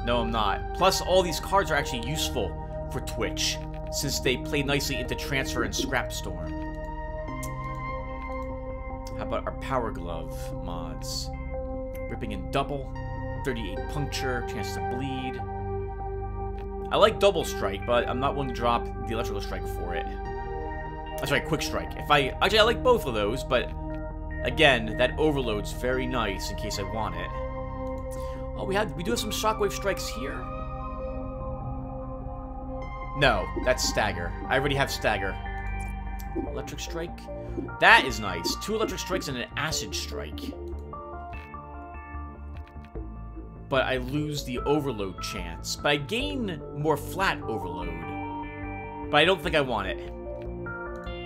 I'm not. Plus, all these cards are actually useful for Twitch, since they play nicely into Transfer and Scrapstorm. How about our Power Glove mods? Ripping in double, 38 puncture, chance to bleed. I like double strike, but I'm not willing to drop the electrical strike for it. That's right, quick strike. Actually, I like both of those, but again, that overload's very nice in case I want it. Oh, we do have some shockwave strikes here. No, that's stagger. I already have stagger. Electric strike. That is nice. 2 electric strikes and an acid strike. But I lose the overload chance. But I gain more flat overload. But I don't think I want it.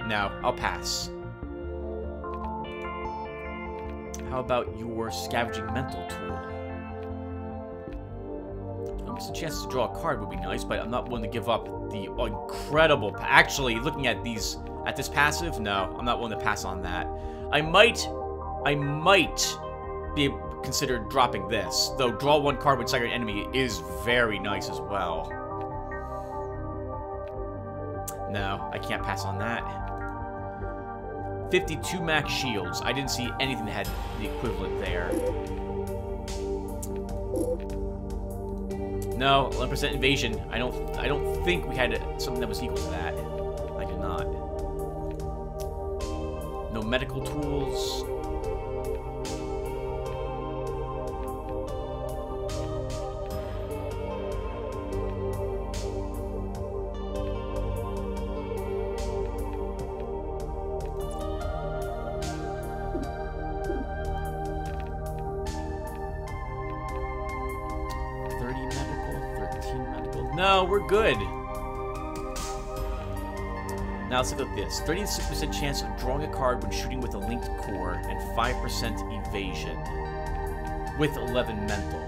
No, I'll pass. How about your scavenging mental tool? Almost a chance to draw a card would be nice, but I'm not willing to give up the incredible. Actually, looking at this passive, no, I'm not willing to pass on that. I might be considered dropping this, though. Draw 1 card when stagger an enemy is very nice as well. No, I can't pass on that. 52 max shields. I didn't see anything that had the equivalent there. No, 11% invasion. I don't think we had something that was equal to that. I did not. No medical tools. No, we're good. Now let's look at this. 36% chance of drawing a card when shooting with a linked core, and 5% evasion. With 11 mental.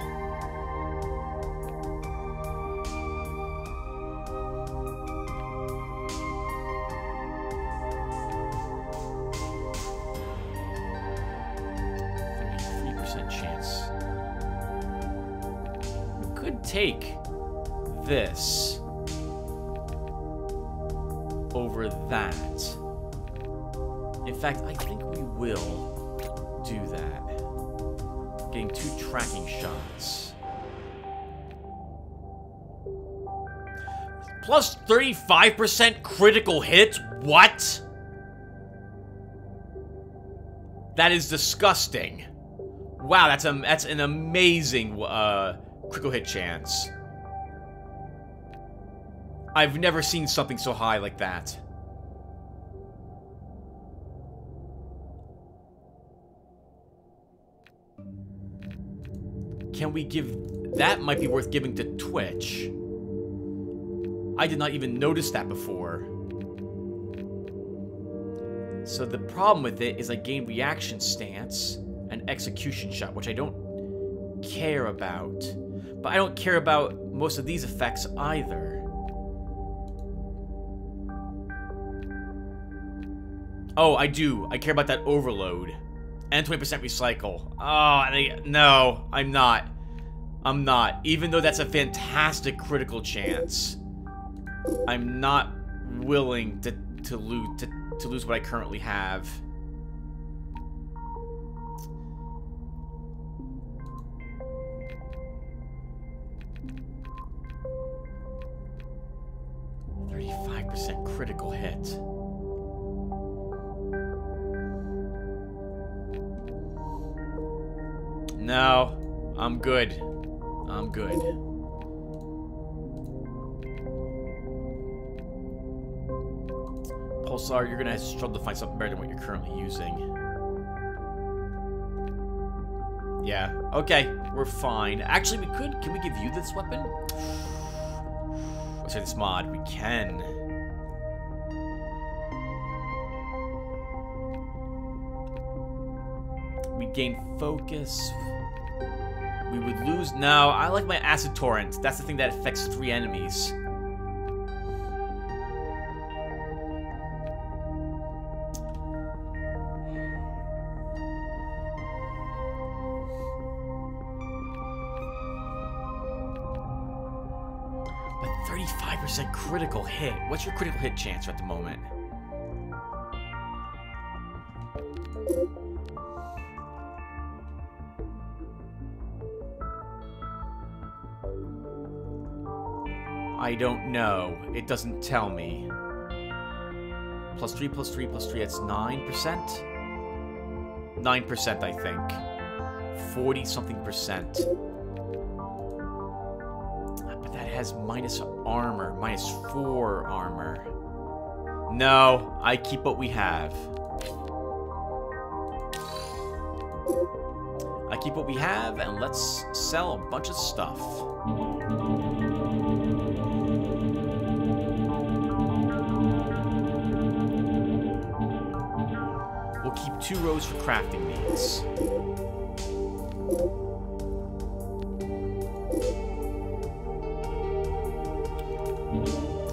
Chance. We could take this over that. In fact, I think we will do that. Getting 2 tracking shots. Plus 35% critical hit? What? That is disgusting. Wow, that's an amazing critical hit chance. I've never seen something so high like that. Can we give... That might be worth giving to Twitch. I did not even notice that before. So the problem with it is I gain reaction stance and execution shot, which I don't care about. But I don't care about most of these effects either. Oh, I do. I care about that overload. And 20% recycle. Oh, no, I'm not. I'm not. Even though that's a fantastic critical chance, I'm not willing to lose what I currently have. Critical hit. No, I'm good. I'm good. Pulsar, you're gonna struggle to find something better than what you're currently using. Yeah. Okay. We're fine. Actually, we could. Can we give you this weapon? Let's say this mod. We can. We gain focus. We would lose. No, I like my acid torrent. That's the thing that affects 3 enemies. But 35% critical hit. What's your critical hit chance at the moment? I don't know. It doesn't tell me. Plus 3, plus 3, plus 3, that's 9%? 9%, I think. 40-something%. But that has minus armor. Minus 4 armor. No, I keep what we have. I keep what we have, and let's sell a bunch of stuff. We'll keep 2 rows for crafting needs.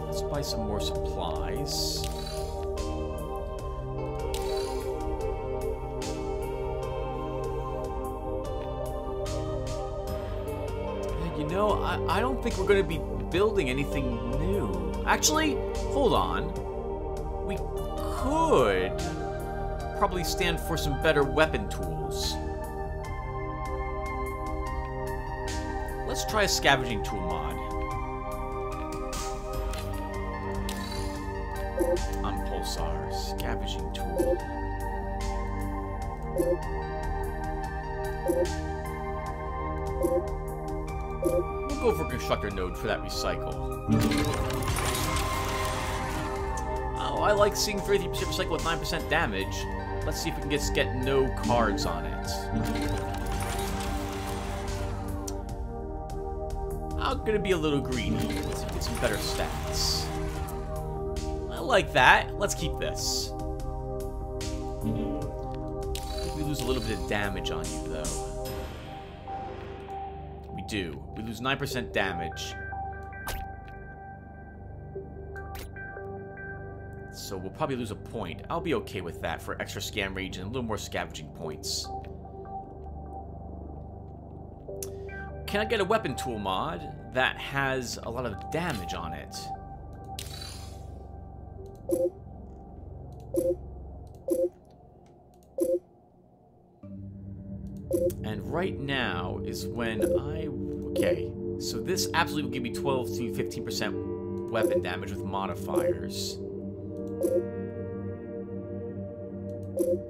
Let's buy some more supplies. You know, I don't think we're going to be building anything new. Actually, hold on. We could probably stand for some better weapon tools. Let's try a scavenging tool mod. On Pulsar, scavenging tool. We'll go for constructor node for that recycle. Oh, I like seeing 33% recycle with 9% damage. Let's see if we can get no cards on it. I'm gonna be a little greedy. Let's get some better stats. I like that. Let's keep this. We lose a little bit of damage on you, though. We do. We lose 9% damage. So we'll probably lose a point. I'll be okay with that for extra scam rage and a little more scavenging points. Can I get a weapon tool mod that has a lot of damage on it? And right now is when I... Okay, so this absolutely will give me 12 to 15% weapon damage with modifiers.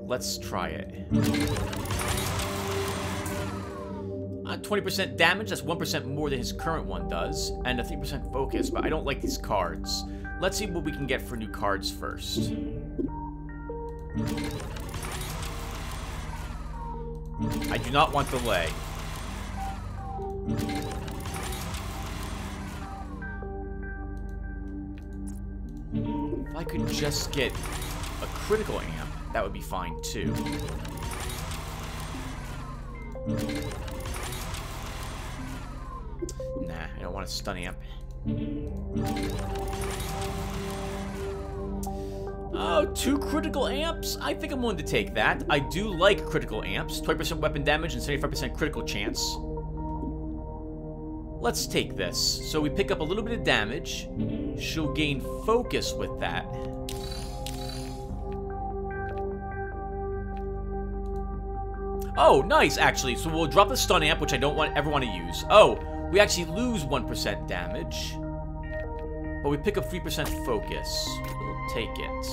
Let's try it. 20% damage, that's 1% more than his current one does, and a 3% focus, but I don't like these cards. Let's see what we can get for new cards first. I do not want delay. If I could just get a critical amp, that would be fine too. Nah, I don't want a stun amp. Oh, 2 critical amps? I think I'm willing to take that. I do like critical amps. 20% weapon damage and 75% critical chance. Let's take this. So we pick up a little bit of damage. She'll gain focus with that. Oh, nice, actually. So we'll drop the stun amp, which I don't ever want to use. Oh, we actually lose 1% damage. But we pick up 3% focus. We'll take it.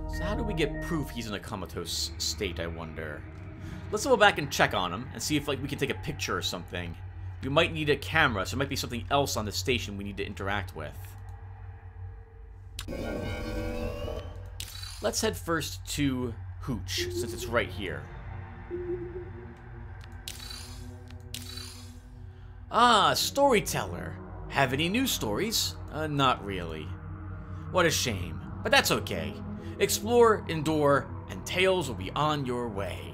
So how do we get proof he's in a comatose state, I wonder? Let's go back and check on him and see if, like, we can take a picture or something. We might need a camera, so there might be something else on the station we need to interact with. Let's head first to Hooch, since it's right here. Ah, storyteller. Have any news stories? Not really. What a shame, but that's okay. Explore, endure, and tales will be on your way.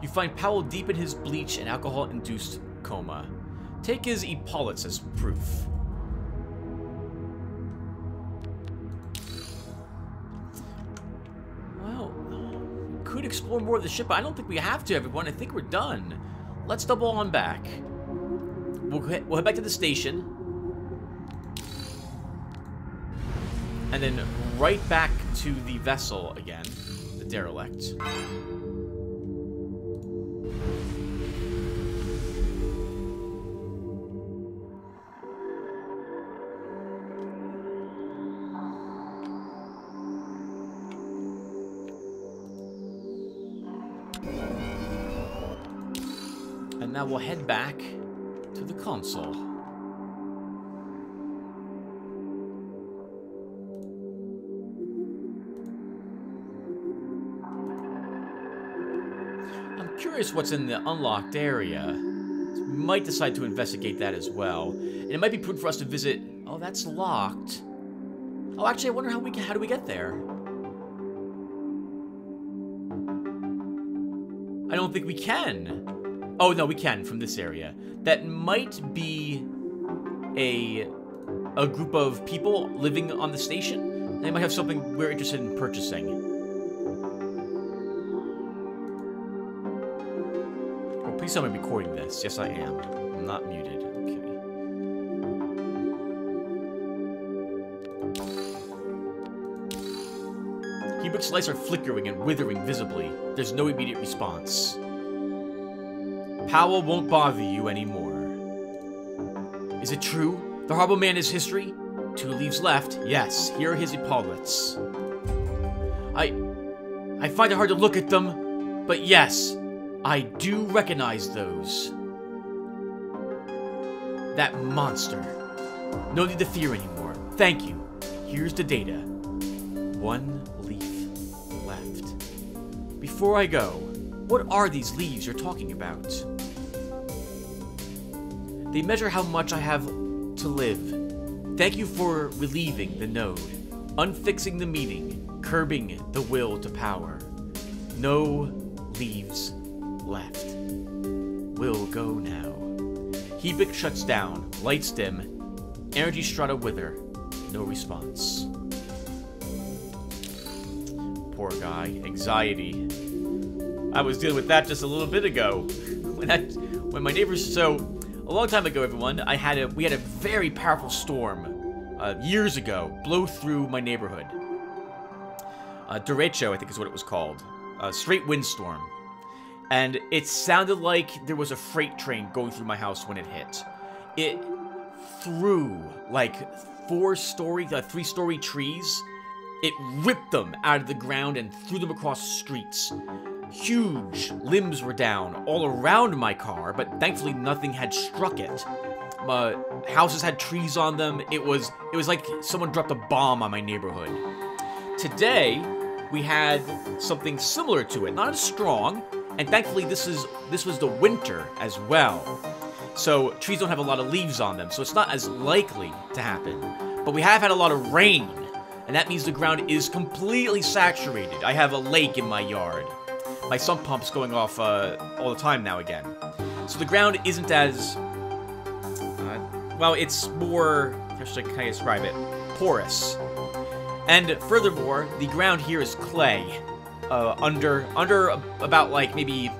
You find Powell deep in his bleach and alcohol-induced coma. Take his epaulets as proof. Well, we could explore more of the ship, but I don't think we have to, everyone. I think we're done. Let's double on back. We'll head back to the station. And then right back to the vessel again, the Derelict. And now we'll head back to the console. I'm curious what's in the unlocked area. We might decide to investigate that as well. And it might be prudent for us to visit... Oh, that's locked. Oh, actually, I wonder how do we get there? I don't think we can. Oh, no, we can from this area. That might be a group of people living on the station. They might have something we're interested in purchasing. Oh, please tell me I'm recording this. Yes, I am. I'm not muted. Okay. Hebert's lights are flickering and withering visibly. There's no immediate response. Powell won't bother you anymore. Is it true? The Harbor Man is history? 2 leaves left. Yes, here are his epaulets. I find it hard to look at them, but yes, I do recognize those. That monster. No need to fear anymore. Thank you. Here's the data. 1 leaf left. Before I go, what are these leaves you're talking about? They measure how much I have to live. Thank you for relieving the node, unfixing the meaning, curbing the will to power. No leaves left. We'll go now. Hebik shuts down, lights dim, energy strata wither. No response. Poor guy. Anxiety. I was dealing with that just a little bit ago. When my neighbors... So, a long time ago, everyone, we had a very powerful storm years ago blow through my neighborhood. Derecho, I think is what it was called. A straight windstorm. And it sounded like there was a freight train going through my house when it hit. It threw like 3-story trees. It ripped them out of the ground and threw them across streets. Huge limbs were down all around my car, but thankfully nothing had struck it. Houses had trees on them. It was like someone dropped a bomb on my neighborhood. Today, we had something similar to it, not as strong, and thankfully this was the winter as well. So trees don't have a lot of leaves on them, so it's not as likely to happen. But we have had a lot of rain, and that means the ground is completely saturated. I have a lake in my yard. My sump pump's going off all the time now again. So the ground isn't as... well, it's more... How should I describe it? Porous. And furthermore, the ground here is clay. Under about like maybe...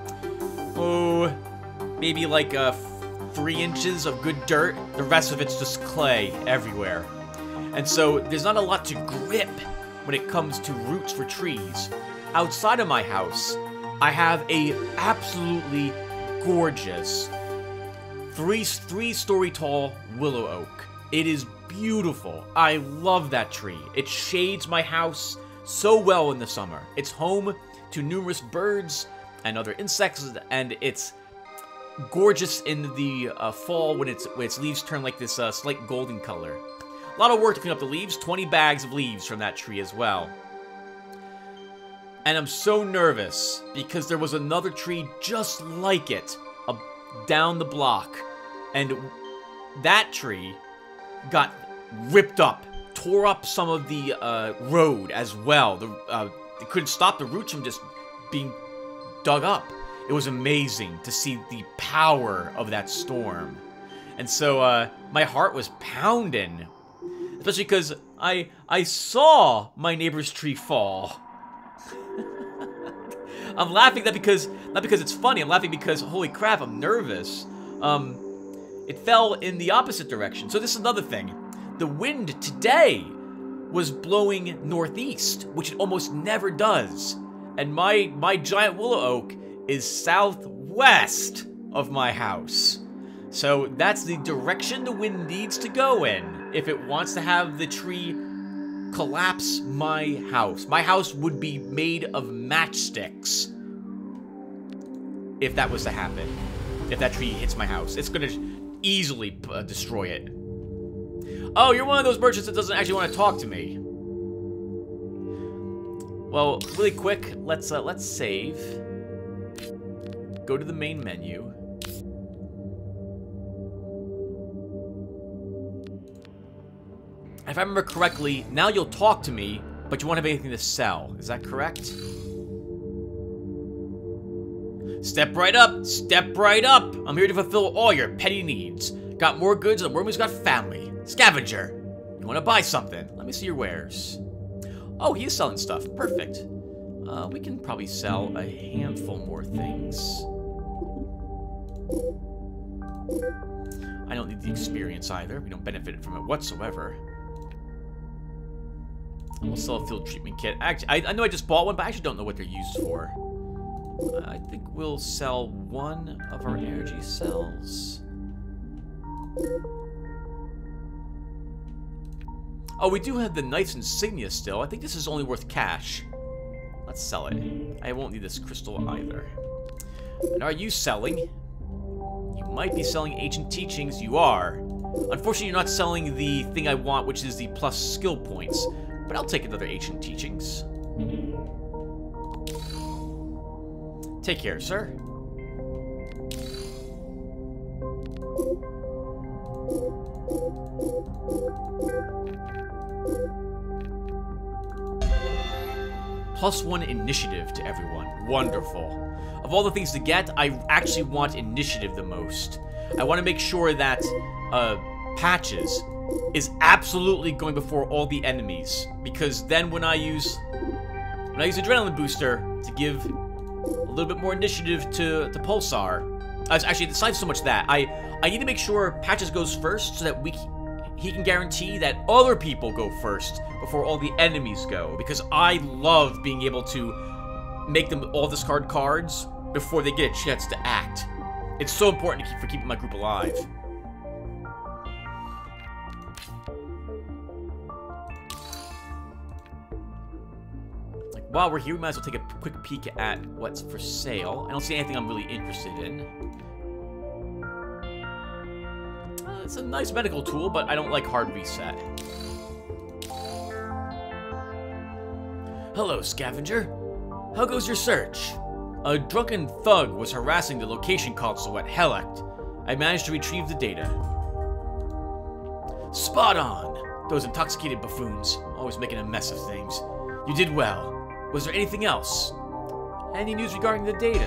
maybe like 3 inches of good dirt. The rest of it's just clay everywhere. And so there's not a lot to grip when it comes to roots for trees. Outside of my house, I have a absolutely gorgeous three-story tall willow oak. It is beautiful. I love that tree. It shades my house so well in the summer. It's home to numerous birds and other insects, and it's gorgeous in the fall when its leaves turn like this slight golden color. A lot of work to clean up the leaves. 20 bags of leaves from that tree as well. And I'm so nervous because there was another tree just like it down the block, and that tree got ripped up, tore up some of the road as well. It couldn't stop the roots from just being dug up. It was amazing to see the power of that storm. And so my heart was pounding, especially because I saw my neighbor's tree fall. I'm laughing not because it's funny. I'm laughing because, holy crap, I'm nervous. It fell in the opposite direction. So this is another thing. The wind today was blowing northeast, which it almost never does. And my giant willow oak is southwest of my house. So that's the direction the wind needs to go in if it wants to have the tree collapse my house. My house would be made of matchsticks if that was to happen. If that tree hits my house, it's gonna easily destroy it. Oh, you're one of those merchants that doesn't actually want to talk to me. Well, really quick, let's save. Go to the main menu. If I remember correctly, now you'll talk to me, but you won't have anything to sell. Is that correct? Step right up! Step right up! I'm here to fulfill all your petty needs. Got more goods than a worm who's got family. Scavenger! You want to buy something? Let me see your wares. Oh, he is selling stuff. Perfect. We can probably sell a handful more things. I don't need the experience either. We don't benefit from it whatsoever. We'll sell a field treatment kit. Actually, I know I just bought one, but I actually don't know what they're used for. I think we'll sell one of our energy cells. Oh, we do have the knight's insignia still. I think this is only worth cash. Let's sell it. I won't need this crystal either. And are you selling? You might be selling ancient teachings. You are. Unfortunately, you're not selling the thing I want, which is the plus skill points. But I'll take another ancient teachings. Take care, sir. +1 initiative to everyone. Wonderful. Of all the things to get, I actually want initiative the most. I want to make sure that Patches is absolutely going before all the enemies, because then when I use Adrenaline Booster to give a little bit more initiative to Pulsar, actually it's not so much that I need to make sure Patches goes first so that he can guarantee that other people go first before all the enemies go, because I love being able to make them all discard cards before they get a chance to act. It's so important for keeping my group alive. While we're here, we might as well take a quick peek at what's for sale. I don't see anything I'm really interested in. It's a nice medical tool, but I don't like hard reset. Hello, Scavenger. How goes your search? A drunken thug was harassing the location console at Helect. I managed to retrieve the data. Spot on! Those intoxicated buffoons, always making a mess of things. You did well. Was there anything else? Any news regarding the data?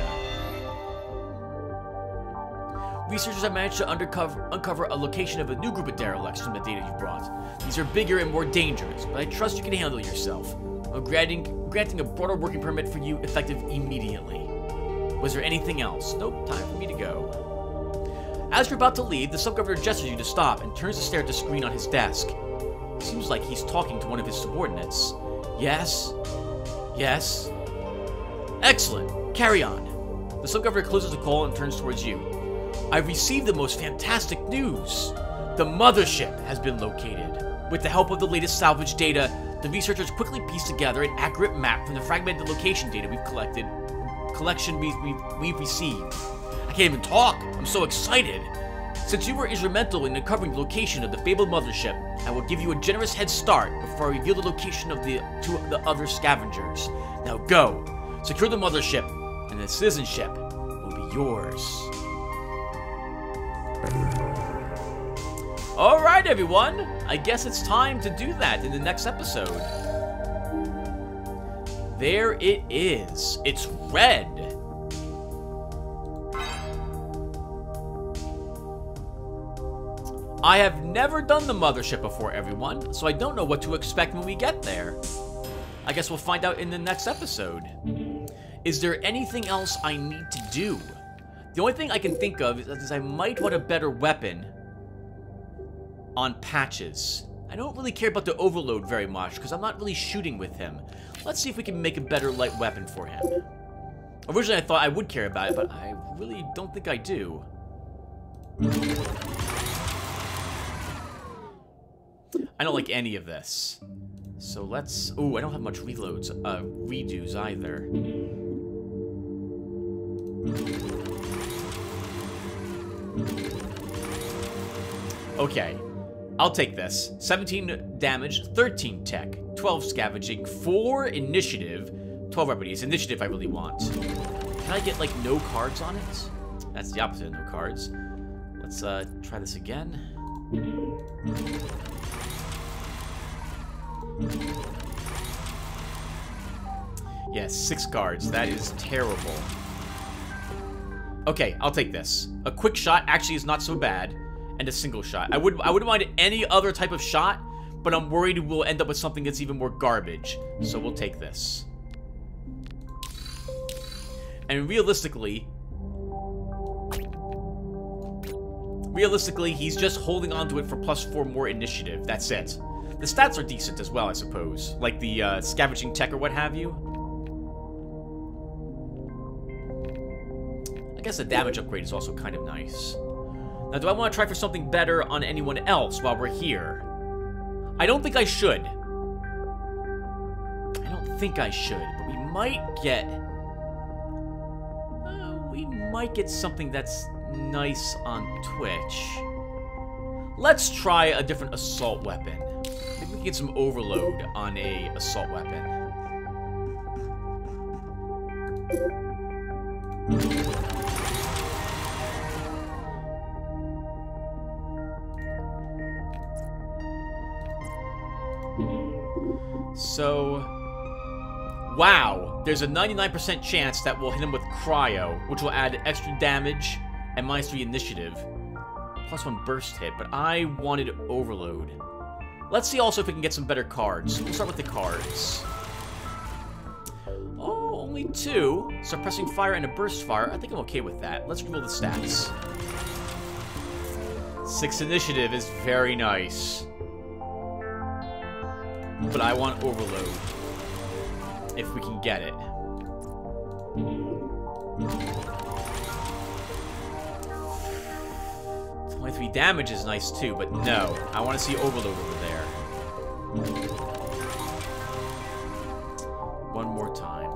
Researchers have managed to uncover a location of a new group of derelicts from the data you brought. These are bigger and more dangerous, but I trust you can handle yourself. I'm granting a broader working permit for you effective immediately. Was there anything else? Nope, time for me to go. As you're about to leave, the sub-governor gestures you to stop and turns to stare at the screen on his desk. Seems like he's talking to one of his subordinates. Yes? Yes? Excellent. Carry on. The sub-governor closes the call and turns towards you. I've received the most fantastic news. The mothership has been located. With the help of the latest salvage data, the researchers quickly pieced together an accurate map from the fragmented location data we've received. I can't even talk. I'm so excited. Since you were instrumental in uncovering the location of the fabled mothership, I will give you a generous head start before I reveal the location of the other scavengers. Now go. Secure the mothership, and the citizenship will be yours. Alright, everyone. I guess it's time to do that in the next episode. There it is. It's red. I have never done the mothership before, everyone, so I don't know what to expect when we get there. I guess we'll find out in the next episode. Is there anything else I need to do? The only thing I can think of is I might want a better weapon on Patches. I don't really care about the overload very much because I'm not really shooting with him. Let's see if we can make a better light weapon for him. Originally I thought I would care about it, but I really don't think I do. I don't like any of this. So let's... Ooh, I don't have much reloads, redos either. Okay. I'll take this. 17 damage, 13 tech, 12 scavenging, 4 initiative, 12 remedies. Initiative I really want. Can I get, like, no cards on it? That's the opposite of no cards. Let's, try this again. Yes, 6 cards. That is terrible. Okay, I'll take this. A quick shot actually is not so bad. And a single shot. I wouldn't mind any other type of shot, but I'm worried we'll end up with something that's even more garbage. So we'll take this. And realistically, he's just holding on to it for +4 more initiative. That's it. The stats are decent as well, I suppose. Like the scavenging tech or what have you. I guess the damage upgrade is also kind of nice. Now, do I want to try for something better on anyone else while we're here? I don't think I should. I don't think I should, but we might get... we might get something that's nice on Twitch. Let's try a different assault weapon. Maybe we can get some overload on a assault weapon. So, wow, there's a 99% chance that we'll hit him with Cryo, which will add extra damage and -3 initiative, +1 burst hit, but I wanted Overload. Let's see also if we can get some better cards. We'll start with the cards. Oh, only 2. Suppressing fire and a burst fire. I think I'm okay with that. Let's reroll the stats. 6 initiative is very nice. But I want Overload. If we can get it. 23 damage is nice too, but no. I want to see Overload over there. One more time.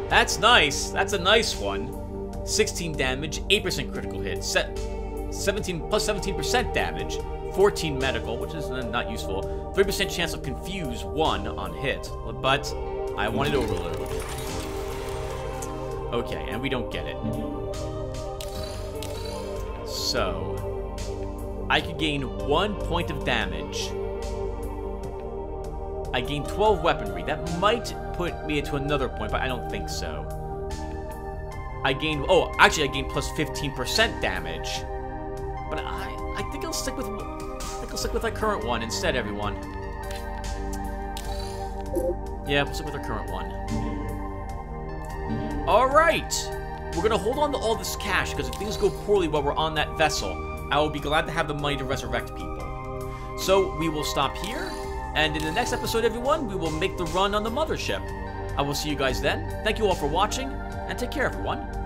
That's nice. That's a nice one. 16 damage, 8% critical hit, 17 plus 17% damage, 14 medical, which is not useful, 3% chance of confuse 1 on hit, but I wanted Overload. Okay, and we don't get it. So, I could gain 1 point of damage. I gain 12 weaponry. That might put me into another point, but I don't think so. I gain... Oh, actually, I gain plus 15% damage. But I think I'll stick with... my current one instead, everyone. Yeah, we'll stick with our current one. Alright! We're gonna hold on to all this cash, because if things go poorly while we're on that vessel, I will be glad to have the money to resurrect people. So, we will stop here. And in the next episode, everyone, we will make the run on the mothership. I will see you guys then. Thank you all for watching, and take care, everyone.